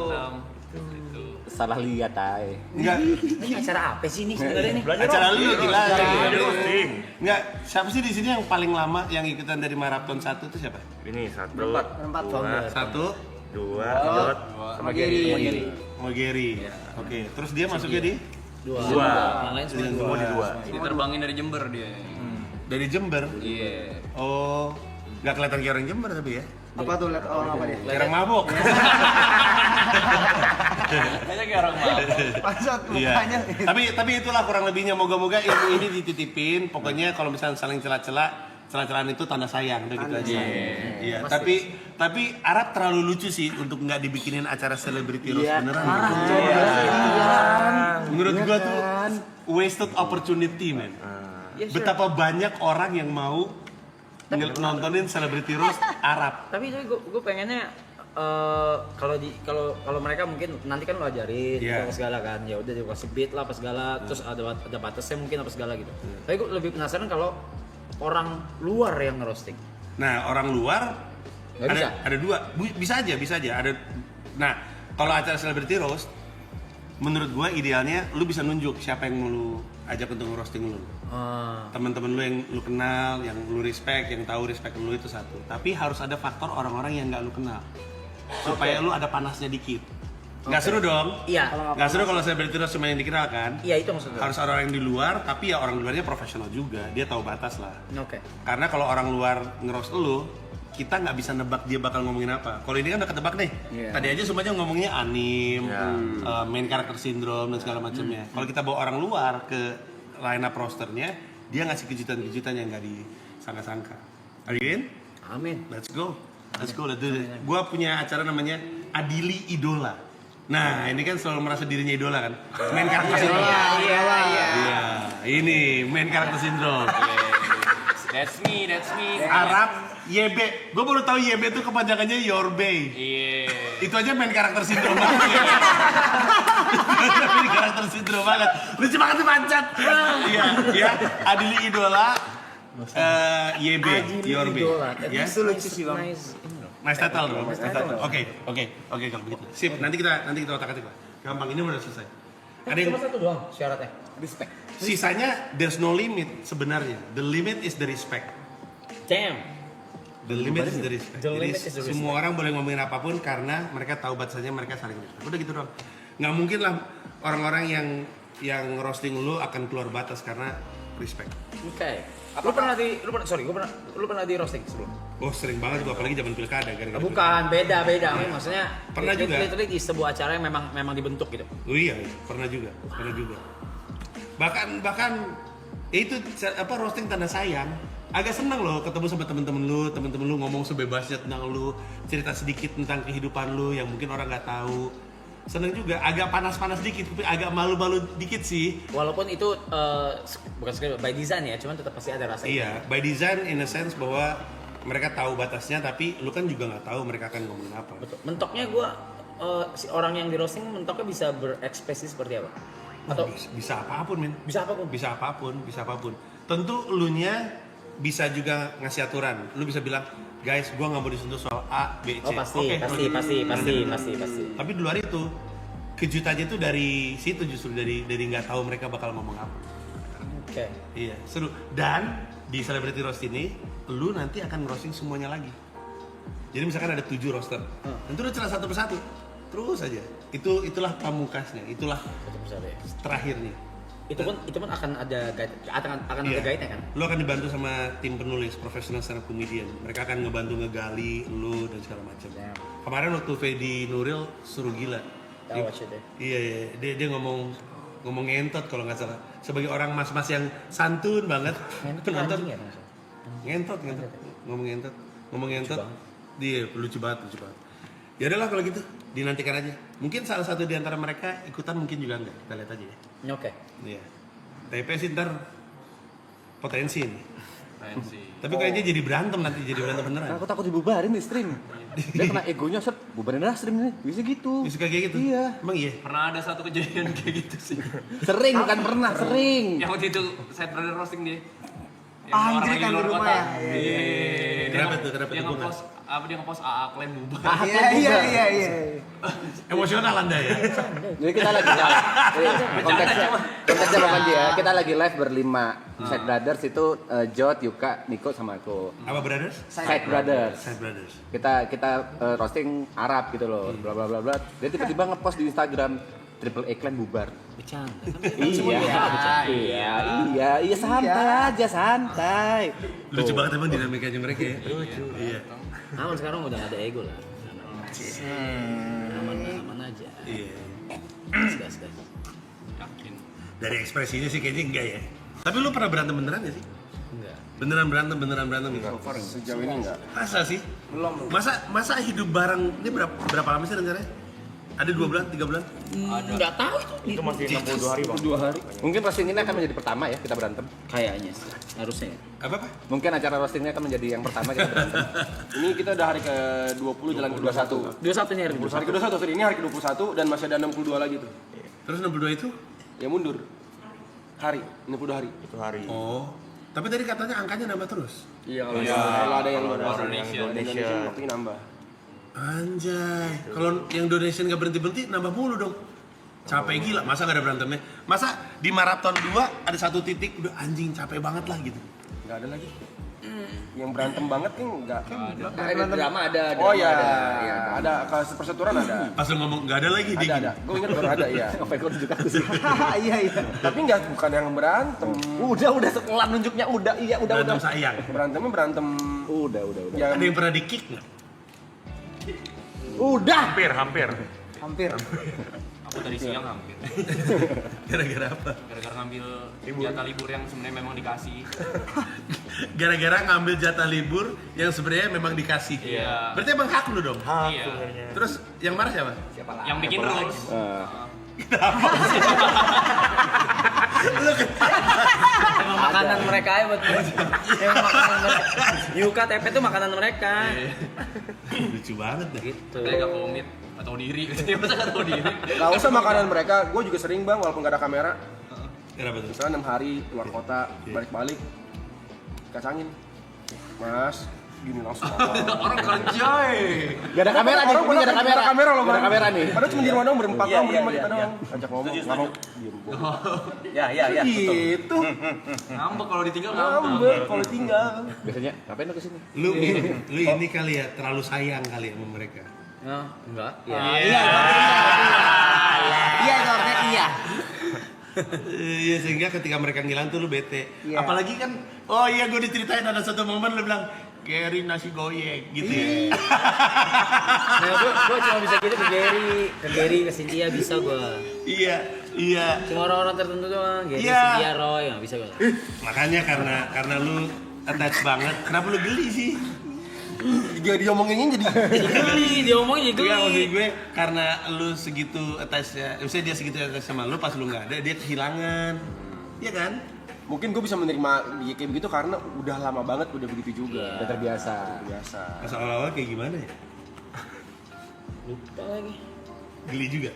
Salah lihat ay. Enggak, Ini acara apa sih ini sebenarnya nih? acara lu gila. Roasting. Enggak, siapa sih di sini yang paling lama yang ikutan dari maraton 1 itu siapa? Ini 1, Empat founder. 1, 2, Jod, Sama Gary. Mogeri. Oke, terus dia masuknya di Dua. 2. Yang lain semua Semua di 2. Diterbangin dari Jember dia. dari Jember. Iya. Oh, nggak kelihatan kayak orang Jember tapi ya? Apa tuh lihat orang apa dia? Jarang mabok. Kayaknya kayak orang mabuk. Pasat Iya. mukanya. Tapi itulah kurang lebihnya. Moga-moga ilmu ini dititipin. Pokoknya kalau misalnya saling celah-celahan itu tanda sayang, udah gitu aja. Iya. Tapi Arab terlalu lucu sih untuk nggak dibikinin acara celebrity roast beneran. Menurut gua tuh wasted opportunity, man. Betapa banyak orang yang mau nontonin celebrity roast Arab. Tapi gue pengennya kalau mereka mungkin nanti kan lo ajarin apa segala kan, ya udah dikasih beat lah apa segala, terus ada batasnya mungkin apa segala gitu. Tapi gue lebih penasaran kalau orang luar yang ngerosting. Nah, orang luar Nggak bisa? ada dua, bisa aja. Ada. Nah, kalau acara celebrity roast, menurut gua idealnya lu bisa nunjuk siapa yang mau lu ajak untuk ngerosting lu. Teman-teman lu yang lu kenal, yang lu respect, yang tahu respect lu itu satu. Tapi harus ada faktor orang-orang yang nggak lu kenal, supaya lu ada panasnya dikit. Nggak seru dong? Iya. Nggak seru kalau celebrity roast cuma yang dikenal kan? Iya itu maksudnya. Harus orang yang di luar, tapi ya orang luarnya profesional juga, dia tahu batas lah. Oke. Karena kalau orang luar ngeroast lu, kita nggak bisa nebak dia bakal ngomongin apa. Kalau ini kan udah ketebak nih. Tadi aja semuanya ngomongnya anim, main karakter sindrom dan segala macamnya. Kalau kita bawa orang luar ke line up rosternya, dia ngasih kejutan-kejutan yang nggak disangka-sangka. Are you in? Amin. Let's go, let's do it. Gua punya acara namanya Adili Idola. Nah, ini kan selalu merasa dirinya idola kan. Main karakter sindrom. Iya. Ini main karakter sindrom. That's me. Arab YB. Gue baru tahu YB itu kepanjangannya Your Bay. Iya. Itu aja main karakter sindrom banget. Main karakter sindrom banget. Lucu banget tuh pancat. Iya, ya. Adili Idola. YB, Your Bay. Ya. Itu lucu sih bang. Nice title dong. Oke kalau begitu. Sip, nanti kita otak-atik Pak. Gampang, ini udah selesai. Ada yang Cuma satu doang syaratnya. Respect. sisanya there's no limit sebenarnya. The limit is the respect. Damn. The limit is the respect. The Jadi limit is the respect. semua orang boleh ngomongin apapun karena mereka tahu batasannya, mereka saling respect. Udah gitu doang. Nggak mungkin lah orang-orang yang roasting lu akan keluar batas karena respect. Oke. Lu pernah di roasting sebelum? Oh sering banget gua, apalagi zaman pilkada gara-gara. Bukan, beda. Maksudnya Pernah juga. Literally di sebuah acara yang memang dibentuk gitu. Oh iya, pernah juga. Bahkan itu apa roasting tanda sayang. Agak seneng loh ketemu sama temen-temen lu ngomong sebebasnya tentang lu, cerita sedikit tentang kehidupan lu yang mungkin orang nggak tahu. Seneng juga, agak panas-panas dikit, tapi agak malu-malu dikit sih. Walaupun itu bukan sekedar by design ya, cuman tetap pasti ada rasa. Iya, by design in a sense bahwa mereka tahu batasnya, tapi lu kan juga nggak tahu mereka akan ngomongin apa. Betul. Mentoknya si orang yang di roasting mentoknya bisa berekspresi seperti apa? Atau Bisa apapun, men. bisa apapun? Bisa apapun. Tentu elunya bisa juga ngasih aturan. Lu bisa bilang, guys, gua nggak mau disentuh soal A, B, C. Oh pasti. Tapi di luar itu, kejutannya itu dari situ justru dari nggak tahu mereka bakal ngomong apa. Oke. Iya, seru. Dan di Celebrity Roast ini, lu nanti akan roasting semuanya lagi. Jadi misalkan ada 7 roster, nanti lu celah satu persatu, terus aja. Itulah pamungkasnya, itulah terakhirnya. Itu pun akan ada guide, ada guide-nya kan? Lu akan dibantu sama tim penulis profesional stand up comedian. Mereka akan ngebantu ngegali lu dan segala macam. Kemarin waktu Fedi Nuril suruh gila. Tahu aja deh. Iya, dia ngomong ngentot kalau nggak salah. Sebagai orang mas-mas yang santun banget. Penonton ngentot. Ngomong ngentot. Dia lucu banget. Ya udahlah kalau gitu, dinantikan aja. Mungkin salah satu di antara mereka ikutan, mungkin juga enggak. Kita lihat aja ya. Oke. Iya. TP sih ntar potensi nih. Tapi kayaknya jadi berantem beneran. Aku takut dibubarin di stream. Dia kena egonya set, bubarin dah stream ini. Bisa gitu. Bisa kayak gitu? Iya. Emang iya? Pernah ada satu kejadian kayak gitu sih. Sering bukan pernah, sering. Yang waktu itu saya pernah roasting dia. Anjir kan di rumah ya. Kenapa tuh? Dia ngepost AA Clan bubar. Iya. Emosional Anda ya? Jadi kita lagi konteksnya Bang Panji ya. Kita lagi live berlima. Side Brothers itu Jod, Yuka, Niko sama aku. Apa brothers? Side Brothers. Side brothers. Kita roasting Arab gitu loh. Bla bla bla bla. Dia tiba-tiba ngepost di Instagram Triple A Clan bubar. Bercanda. Iya, santai aja, santai. Lucu banget emang dinamikanya mereka ya. Lucu. Iya. Aman sekarang udah ada ego lah. Aman aja. Iya. Gas. Yakin. Dari ekspresinya sih kayaknya enggak ya. Tapi lu pernah berantem beneran gak sih? Enggak. Beneran berantem gitu. Sejauh ini enggak. Masa sih? Belum. Masa hidup bareng ini berapa lama sih rencananya? Ada 2 bulan, 3 bulan? Enggak tahu itu. Itu masih 62 hari bang. 2 hari. Mungkin roasting ini akan menjadi pertama ya kita berantem. Kayaknya sih. Harusnya. Apa? Mungkin acara roastingnya akan menjadi yang pertama kita berantem. Ini kita udah hari ke-20 jalan ke-21. 21 nih hari Hari ke-21, sorry, ini hari ke-21 dan masih ada 62 lagi tuh. Terus 62 itu? Ya mundur. Hari, 60 hari. Itu hari. Oh. Tapi tadi katanya angkanya nambah terus. Iya, kalau ada yang donation. donation waktunya nambah. Anjay. Kalau yang donation gak berhenti-berhenti nambah mulu dong. Capek gila, masa gak ada berantemnya? Masa di maraton 2 ada 1 titik udah anjing capek banget lah gitu. Enggak ada lagi. Yang berantem banget kan enggak. Ada drama ada. Oh iya, Iya. ada ke persetujuan ada. Pas lu ngomong gak ada lagi dia. Ada. Gue ingat baru ada iya. Apa yang juga aku sih? Iya. Tapi bukan yang berantem. Udah setelah nunjuknya udah. Berantem sayang. Berantemnya berantem Udah. yang Ada yang pernah di kick nggak? Udah. Hampir. Aku tadi siang hampir. Gara-gara apa? Gara-gara ngambil jatah libur yang sebenarnya memang dikasih. Gara-gara ngambil jatah libur yang sebenarnya memang dikasih. Iya. Berarti emang hak lu dong. Iya. Terus yang marah siapa? Yang bikin rules. Emang makanan mereka ya buat emang makanan mereka. Yuka TP itu makanan mereka. Lucu banget dah. Gitu. Saya gak komit atau diri. Masa gak tahu diri? Gak usah makanan mereka, gue juga sering bang walaupun gak ada kamera. Kenapa tuh? Misalnya 6 hari keluar kota, balik-balik kacangin. Mas, gini langsung Orang kerja Gak ada kamera nih. Ini gak ada kamera. Gak ada kamera loh bang. Gak ada kamera nih. Padahal cuma di rumah doang berempat doang, berlima kita doang. Ajak ngomong, nggak mau. Diem. Ya. Gitu. ngambek kalau ditinggal ngambek. Ngambek kalau tinggal. Biasanya ngapain lu kesini? Lu ini kali ya terlalu sayang kali sama mereka. Nah, enggak. Ya. Iya itu artinya iya. Iya sehingga ketika mereka ngilang tuh lu bete. Apalagi kan, oh iya gue diceritain ada satu momen lu bilang Gary nasi goyek gitu ya. Nah, gue cuma bisa gitu ke Gary, ke Cynthia bisa gue. Iya. Cuma orang-orang tertentu doang, Gary, Iya. Cynthia, Roy, nggak bisa gue. Makanya karena lu attach banget. Kenapa lu geli sih? Dia diomonginnya jadi Geli, dia ngomongnya Enggak, maksud geli. gue karena lu segitu attach-nya, maksudnya dia segitu attach sama lu pas lu nggak ada dia kehilangan. Iya kan? mungkin gue bisa menerima dia kayak begitu karena udah lama banget udah begitu juga. Udah terbiasa. Pas awal-awal kayak gimana ya? Lupa lagi. Geli juga.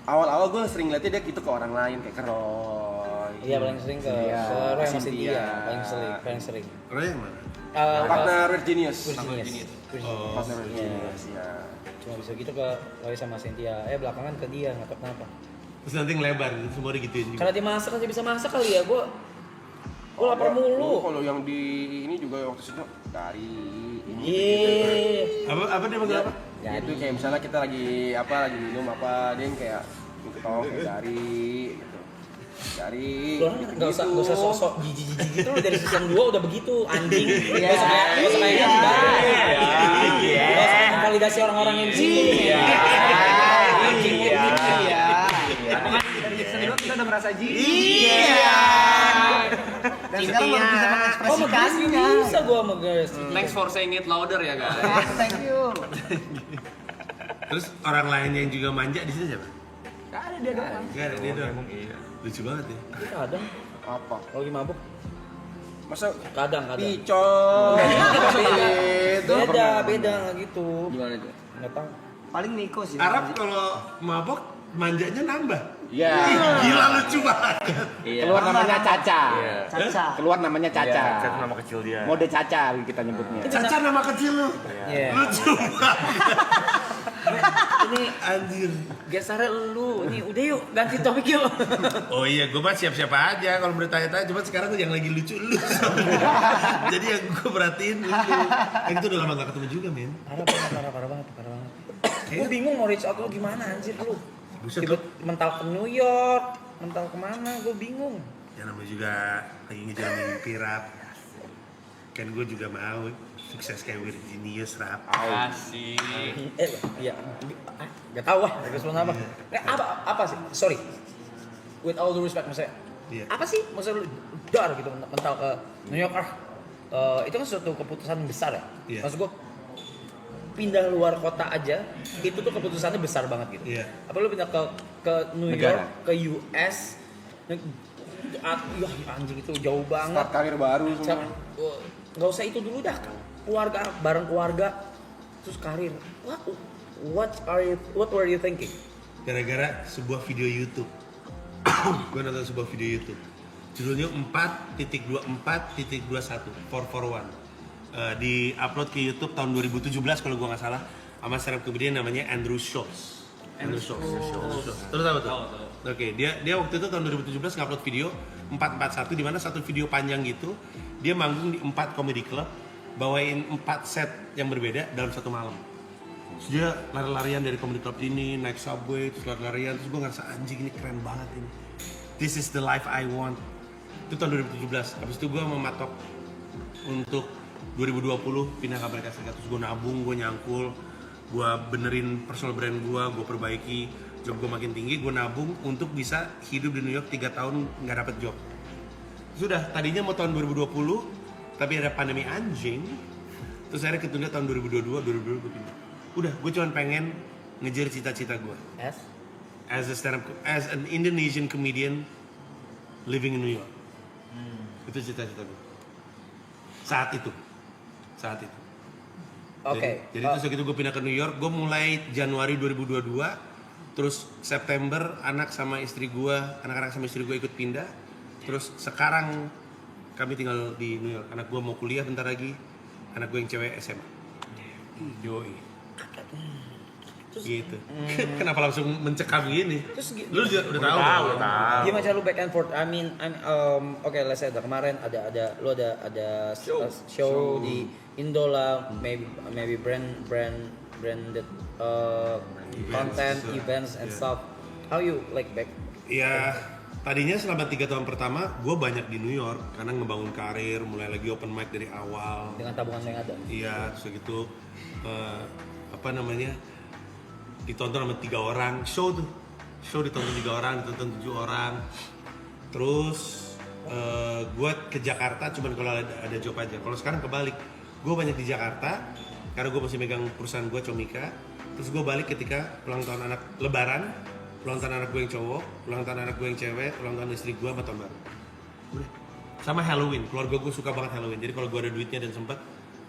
Awal-awal gue sering liatnya dia gitu ke orang lain kayak ke Roy. Iya paling sering ke Cynthia. Roy sama Cynthia. Cynthia, paling sering. Roy yang mana? Partner Red Genius. Virginius. Oh. Partner Red Genius ya. Cuma bisa gitu ke Roy sama Cynthia. Belakangan ke dia, nggak tahu kenapa. Terus nanti ngelebar, semua digituin juga. Karena dia masak aja bisa masak kali ya, gue lapar mulu. Kalau yang di ini juga waktu itu dari ini. Iya. Apa dia manggil apa? Ya itu kayak misalnya kita lagi minum apa dia yang kayak minta tolong kayak dari gitu. Dari Lu nggak usah sosok jijik gitu lu dari season 2 udah begitu anjing. Gak usah kayak dia Gak usah memvalidasi orang-orang yang di sini. Anjing Dari season 2 kita udah merasa jijik. Iya. Dan sekarang baru bisa Oh, mengekspresikannya. bisa gua sama guys. Thanks for saying it louder ya guys. Thank you. Terus orang lain yang juga manja di sini siapa? Gak ada dia doang. Gak ada dia doang. Lucu banget ya. Kadang apa? kalau lagi mabuk. Masa Kadang. picong. Itu Beda nggak gitu. Gimana itu? Nggak tahu. Paling Niko sih. Arab kalau mabok manjanya nambah. Iya. Gila lucu banget. Keluar namanya Caca. Caca. Keluar namanya Caca. Caca nama kecil dia. Mode Caca kita nyebutnya. Caca nama kecil lu. Iya. Lucu banget. Ini Anjir. gesernya lu. Ini udah yuk ganti topik yuk. Oh iya, gue mah siap-siap aja kalau bertanya-tanya. Cuma sekarang yang lagi lucu lu. Jadi yang gue perhatiin lucu. Itu udah lama gak ketemu juga, men. Parah banget. Gue bingung mau reach out lu gimana anjir lu. Buset Tiba lu. mental ke New York, mental kemana? Gue bingung. Ya namanya juga lagi ngejar mimpi rap. Kan gue juga mau sukses kayak Virginius rap. Asik. Iya. Gak tahu lah, respon apa. Apa sih? Sorry. With all due respect maksudnya. Iya. Apa sih maksud lu dar gitu mental ke New York itu kan suatu keputusan besar ya. Iya. Maksud gua pindah luar kota aja itu tuh keputusannya besar banget gitu. Iya. Apa lu pindah ke New Negara. York, ke US, ya anjing itu jauh banget. Start karir baru semua. Nggak usah itu dulu dah, keluarga bareng keluarga terus karir. What were you thinking? Gara-gara sebuah video YouTube. Gue nonton sebuah video YouTube. Judulnya 4.24.21 441. Di upload ke YouTube tahun 2017 kalau gue nggak salah sama stand up comedian namanya Andrew Schultz. Terus tahu tuh? Oke, dia waktu itu tahun 2017 ngupload video 441 di mana satu video panjang gitu dia manggung di 4 comedy club bawain 4 set yang berbeda dalam satu malam. Terus dia lari-larian dari comedy club ini, naik subway, terus lari-larian, terus gue ngerasa anjing ini keren banget ini. This is the life I want. Itu tahun 2017. Habis itu gue mematok untuk 2020 pindah ke Amerika Serikat. Terus gue nabung, gue nyangkul, gue benerin personal brand gue perbaiki, job gue makin tinggi, gue nabung untuk bisa hidup di New York 3 tahun nggak dapet job. Sudah, tadinya mau tahun 2020, tapi ada pandemi anjing. Terus akhirnya ketunda tahun 2022 gue pindah. Udah, gue cuma pengen ngejar cita-cita gue. As an Indonesian comedian living in New York. Itu cita-cita gue. Saat itu. Oke. Jadi terus begitu gue pindah ke New York, gue mulai Januari 2022. Terus September anak-anak sama istri gue ikut pindah. Terus sekarang kami tinggal di New York. Anak gue mau kuliah bentar lagi. Anak gue yang cewek SMA. Yoi. Gitu. Kenapa langsung mencekam gini? Terus Lu juga udah tahu. Gimana cara lu back and forth? I mean, okay, let's say kemarin ada show di Indo lah, maybe branded content, events and stuff. How you like back? Ya, tadinya selama 3 tahun pertama gue banyak di New York karena ngebangun karir, mulai lagi open mic dari awal. Dengan tabungan yang ada. Iya, terus gitu ditonton sama 3 orang, show ditonton 3 orang, ditonton 7 orang. Terus gue ke Jakarta cuman kalau ada job aja. Kalau sekarang kebalik, gue banyak di Jakarta karena gue masih megang perusahaan gue Comika. Terus gue balik ketika ulang tahun anak Lebaran, ulang tahun anak gue yang cowok, ulang tahun anak gue yang cewek, ulang tahun istri gue sama tahun baru. Udah. Sama Halloween, keluarga gue suka banget Halloween. Jadi kalau gue ada duitnya dan sempat,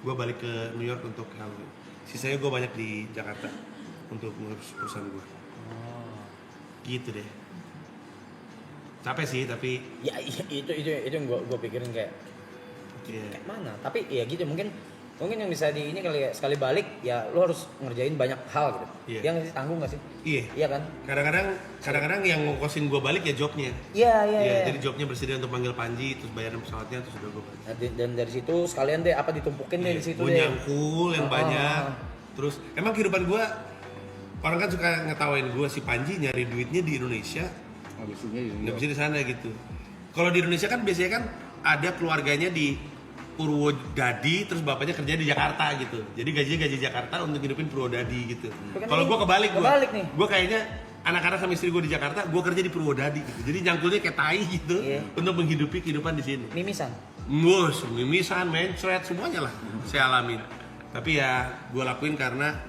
gue balik ke New York untuk Halloween. Sisanya gue banyak di Jakarta untuk ngurus perusahaan gue. Gitu deh. Capek sih tapi ya itu yang gue pikirin kayak mana. Tapi ya gitu mungkin yang bisa di ini kali ya, sekali balik ya lu harus ngerjain banyak hal gitu. Yang tanggung nggak sih? Iya kan. Kadang-kadang yang ngongkosin gue balik ya jobnya. Iya. Jadi jobnya bersedia untuk panggil Panji, terus bayaran pesawatnya, terus udah gue balik. Dan dari situ sekalian deh apa ditumpukin deh di situ gue deh. nyangkul yang banyak. Terus emang kehidupan gue, orang kan suka ngetawain gue si Panji nyari duitnya di Indonesia, nggak bisa di sana gitu. Kalau di Indonesia kan biasanya kan ada keluarganya di Purwodadi, terus bapaknya kerja di Jakarta gitu. Jadi gaji Jakarta untuk hidupin Purwodadi gitu. Kalau gue kebalik nih. Gue kayaknya anak-anak sama istri gue di Jakarta, gue kerja di Purwodadi gitu. Jadi nyangkulnya kayak tai gitu untuk menghidupi kehidupan di sini. Mimisan, mencret semuanya lah saya alamin. Tapi ya gue lakuin karena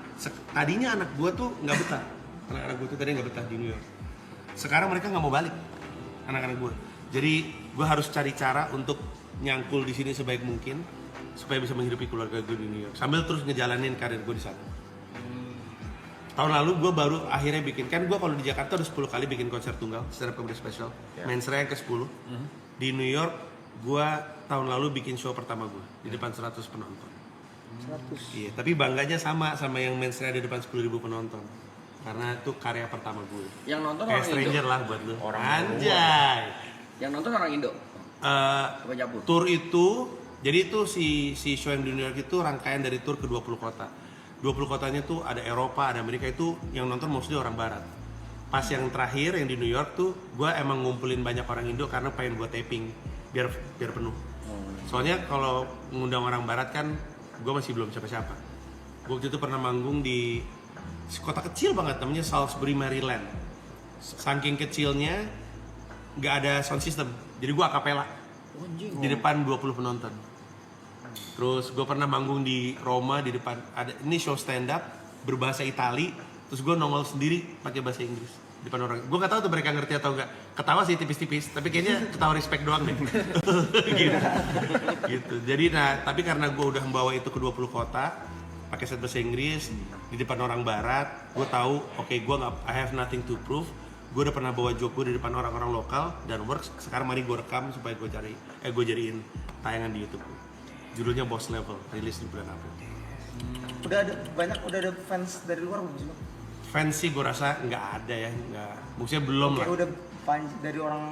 tadinya anak gue tuh nggak betah. Anak-anak gue tuh tadi nggak betah di New York. Sekarang mereka nggak mau balik, anak-anak gue. Jadi gue harus cari cara untuk nyangkul di sini sebaik mungkin supaya bisa menghidupi keluarga gue di New York sambil terus ngejalanin karir gue di sana. Tahun lalu gue baru akhirnya bikin, kan gue kalau di Jakarta udah 10 kali bikin konser tunggal stand up comedy special, Mensreya yang ke-10. Di New York gue tahun lalu bikin show pertama gue di depan 100 penonton. 100. Iya, tapi bangganya sama yang Mensreya di depan 10.000 penonton. Karena itu karya pertama gue. Yang nonton kayak orang stranger Indo. Lah buat lu. Anjay. Yang nonton orang Indo. Tour itu, jadi itu si show yang di New York itu rangkaian dari tour ke 20 kota. 20 kotanya tuh ada Eropa, ada Amerika, itu yang nonton mostly orang Barat. Pas yang terakhir yang di New York tuh, gue emang ngumpulin banyak orang Indo karena pengen gue taping biar penuh. Soalnya kalau mengundang orang barat kan gue masih belum siapa-siapa. Gue waktu itu pernah manggung di kota kecil banget namanya Salisbury, Maryland. Saking kecilnya nggak ada sound system, jadi gue akapela di depan 20 penonton. Terus gue pernah manggung di Roma di depan ada ini show stand up berbahasa Itali, terus gue nongol sendiri pakai bahasa Inggris di depan orang. Gue nggak tahu tuh mereka ngerti atau nggak. Ketawa sih tipis-tipis, tapi kayaknya ketawa respect doang deh. gitu. Jadi tapi karena gue udah membawa itu ke 20 kota pakai set bahasa Inggris di depan orang barat, gue tahu oke, gue nggak, I have nothing to prove. Gue udah pernah bawa joke gue di depan orang-orang lokal dan works. Sekarang mari gue rekam supaya gue jadiin tayangan di YouTube. Judulnya Boss Level, rilis di bulan April. Udah ada fans dari luar belum sih Bang? Fans sih gue rasa nggak ada ya, nggak. Maksudnya belum lah. Kayak udah dari orang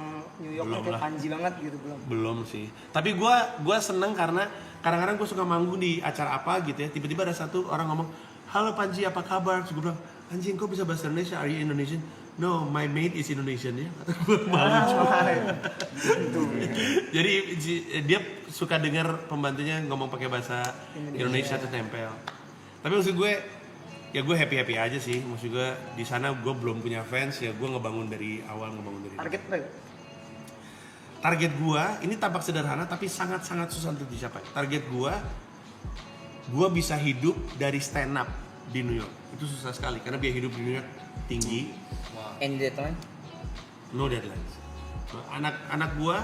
New York Belum kayak lah. Panji banget gitu belum? Belum sih. Tapi gue seneng karena kadang-kadang gue suka manggung di acara apa gitu ya. Tiba-tiba ada satu orang ngomong, halo Panji apa kabar? Terus gue bilang, anjing kok bisa bahasa Indonesia? Are you Indonesian? No, my mate is Indonesian ya. Kata gue malu. Jadi dia suka dengar pembantunya ngomong pakai bahasa Indonesia terus nempel. Tapi maksud gue, ya gue happy aja sih. Maksud gue di sana gue belum punya fans ya, gue ngebangun dari awal Target gue ini tampak sederhana tapi sangat-sangat susah untuk dicapai. Target gue bisa hidup dari stand up di New York. Itu susah sekali karena biaya hidup di New York tinggi. Any deadline? No deadlines. Anak gue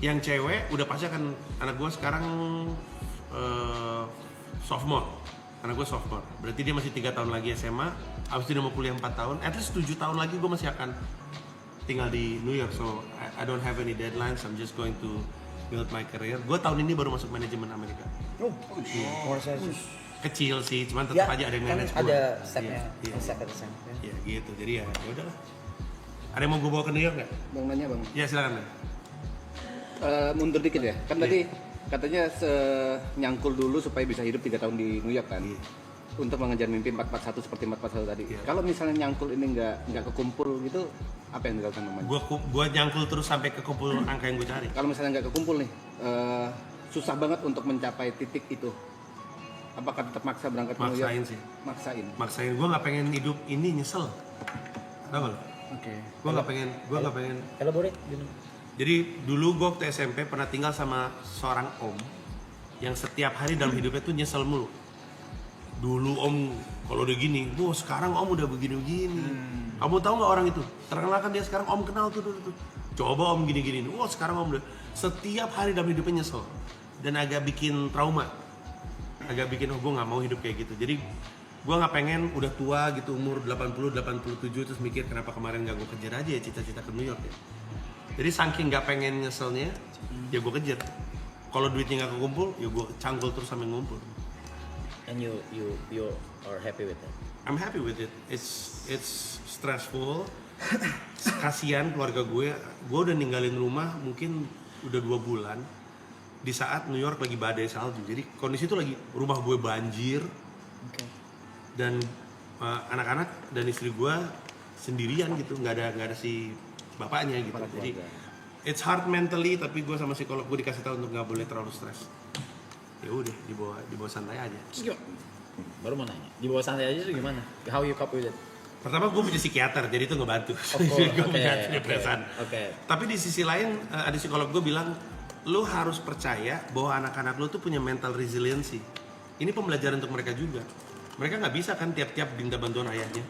yang cewek udah pasti akan, anak gue sekarang sophomore. Anak gue sophomore. Berarti dia masih 3 tahun lagi SMA. Abis itu dia mau kuliah 4 tahun. At least 7 tahun lagi gue masih akan tinggal di New York. So I don't have any deadlines. I'm just going to build my career. Gue tahun ini baru masuk manajemen Amerika. Kecil sih, cuman tetap aja ada yang manage gue. Ada stepnya, Iya. Ya gitu, jadi ya udahlah. Ada yang mau gue bawa ke New York nggak? Bang nanya bang. Ya silakan. Mundur dikit ya. Kan tadi katanya nyangkul dulu supaya bisa hidup 3 tahun di New York kan. Untuk mengejar mimpi 441 seperti 441 tadi. Kalau misalnya nyangkul ini nggak kekumpul gitu, apa yang dilakukan namanya? Gue nyangkul terus sampai kekumpul angka yang gue cari. Kalau misalnya nggak kekumpul nih, susah banget untuk mencapai titik itu. Apakah tetap maksa berangkat ke New York? Maksain sih. Maksain. Gue nggak pengen hidup ini nyesel. Tahu nggak lo? Oke. Gue nggak pengen. Elaborate. Jadi dulu gue waktu SMP pernah tinggal sama seorang om yang setiap hari dalam hidupnya tuh nyesel mulu. Dulu om kalau udah gini, sekarang om udah begini-begini. Kamu tahu nggak orang itu? Terkenal kan dia sekarang, om kenal tuh dulu tuh. Coba om gini-gini, sekarang om udah. Setiap hari dalam hidupnya nyesel dan agak bikin trauma. Agak bikin gue nggak mau hidup kayak gitu. Jadi gue nggak pengen udah tua gitu umur 80-87 terus mikir kenapa kemarin nggak gue kejar aja ya cita-cita ke New York ya. Jadi saking nggak pengen nyeselnya, ya gue kejar. Kalau duitnya nggak kekumpul, ya gue cangkul terus sampai ngumpul. And you are happy with that? I'm happy with it. It's stressful. Kasian keluarga gue udah ninggalin rumah mungkin udah 2 bulan. Di saat New York lagi badai salju, jadi kondisi itu lagi rumah gue banjir, dan anak-anak dan istri gue sendirian gitu, nggak ada si bapaknya gitu. Jadi it's hard mentally, tapi gue sama psikolog gue dikasih tahu untuk nggak boleh terlalu stres. Ya udah dibawa santai aja. Baru mau nanya, dibawa santai aja itu gimana? How you cope with it? Pertama gue punya psikiater, jadi itu ngebantu. Gue punya depresan. Tapi di sisi lain ada psikolog gue bilang, lu harus percaya bahwa anak-anak lu tuh punya mental resiliency. Ini pembelajaran untuk mereka juga. Mereka nggak bisa kan tiap-tiap minta bantuan ayahnya,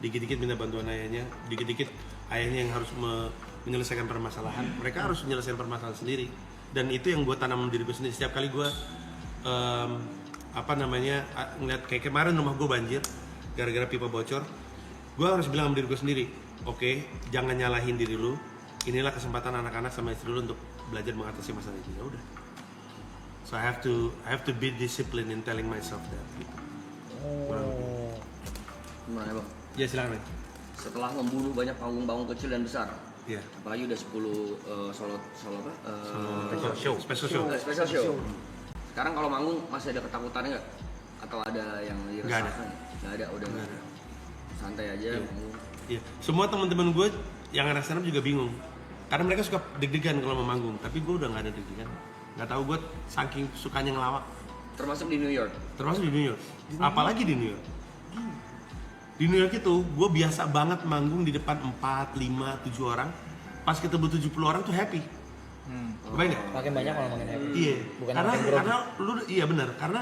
dikit-dikit minta bantuan ayahnya, dikit-dikit ayahnya yang harus menyelesaikan permasalahan. Mereka harus menyelesaikan permasalahan sendiri. Dan itu yang gue tanam diri gue sendiri. Setiap kali gue ngeliat kayak kemarin rumah gue banjir gara-gara pipa bocor, gue harus bilang sama diri gue sendiri, oke, jangan nyalahin diri lu. Inilah kesempatan anak-anak sama istri lu untuk belajar mengatasi masalah itu. Ya udah. So I have to be disciplined in telling myself that. Gitu. Gimana bang? Ya silakan. Setelah membunuh banyak panggung-panggung kecil dan besar, Iya. apalagi udah 10 solo apa? Special show. Sekarang kalau manggung masih ada ketakutannya nggak? Atau ada yang dirasakan? Nggak ada, udah nggak ada. Santai aja manggung. Iya. Semua teman-teman gue yang anak stand up juga bingung. Karena mereka suka deg-degan kalau mau manggung, tapi gue udah nggak ada deg-degan. Nggak tahu gue saking sukanya ngelawak. Termasuk di New York. Termasuk di New York. Apalagi di New York. Di New York itu gue biasa banget manggung di depan 4, 5, 7 orang. Pas ketemu 70 orang tuh happy. Kebayang nggak? Makin banyak kalau makin happy. Iya. Bukan Karena makin grogi. karena lu iya benar. Karena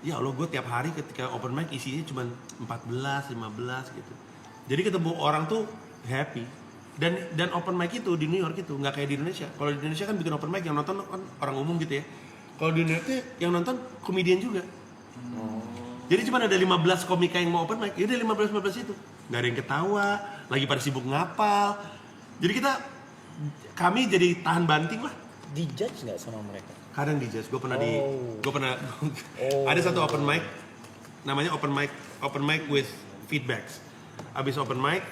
ya Allah gue tiap hari ketika open mic isinya cuma 14, 15 gitu. Jadi ketemu orang tuh happy. Dan open mic itu di New York itu nggak kayak di Indonesia. Kalau di Indonesia kan bikin open mic yang nonton kan orang umum gitu ya. Kalau di New York tuh yang nonton komedian juga. Jadi cuma ada 15 komika yang mau open mic. Ya udah 15 itu. Nggak ada yang ketawa, lagi pada sibuk ngapal. Jadi kami jadi tahan banting lah. Dijudge nggak sama mereka? Kadang dijudge. Gue pernah ada satu open mic namanya open mic with feedbacks. Abis open mic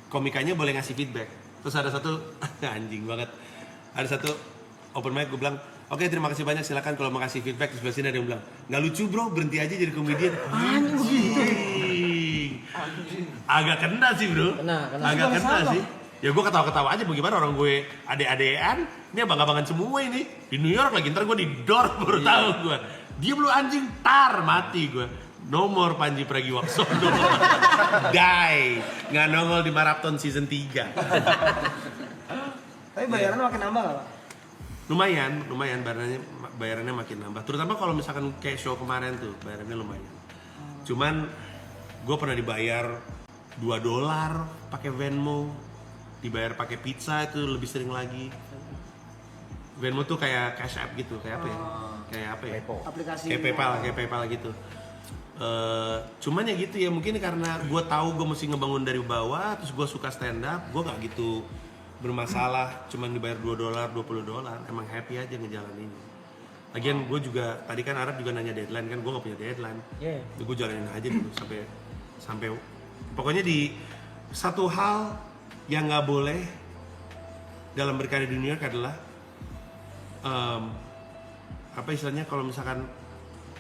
komikanya boleh ngasih feedback. Terus ada satu anjing banget. Ada satu open mic gue bilang, "Oke, terima kasih banyak, silakan kalau mau kasih feedback." Terus sebelah sini ada yang bilang, "Nggak lucu bro, berhenti aja jadi komedian." Anjing. Agak kena sih bro. Agak kena sih. Ya gue ketawa-ketawa aja, bagaimana orang gue ade-adean, ini abang-abangan semua ini. Di New York lagi, ntar gue di door baru tahu gue. Dia belum anjing, tar mati gue. No more Panji Pragiwaksono. Die. Nggak nongol di Marathon season 3. Tapi bayarannya makin nambah nggak, Pak? Lumayan bayarannya makin nambah. Terutama kalau misalkan kayak show kemarin tuh, bayarannya lumayan. Cuman gue pernah dibayar $2 pakai Venmo, dibayar pakai pizza itu lebih sering lagi. Venmo tuh kayak Cash App gitu, kayak apa ya? Kayak apa ya? Aplikasi. Kayak PayPal gitu. Cuman ya gitu ya, mungkin karena gue tahu gue mesti ngebangun dari bawah, terus gue suka stand up, gue nggak gitu bermasalah, cuman dibayar $2, $20, emang happy aja ngejalanin. Lagian gue juga, tadi kan Arab juga nanya deadline kan, gue nggak punya deadline. Gue jalanin aja dulu sampai pokoknya di satu hal yang nggak boleh dalam berkarya di New York adalah apa istilahnya, kalau misalkan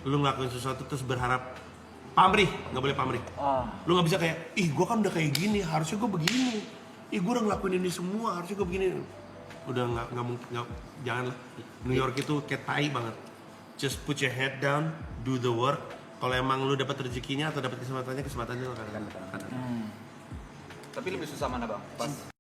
lu ngelakuin sesuatu terus berharap pamrih, nggak boleh pamrih. Lu nggak bisa kayak, ih gue kan udah kayak gini, harusnya gue begini. Ih gue udah ngelakuin ini semua, harusnya gue begini. Udah nggak mungkin, jangan lah. New York itu kayak tai banget. Just put your head down, do the work. Kalau emang lu dapat rezekinya atau dapat kesempatannya akan. Tapi lebih susah mana bang? Pas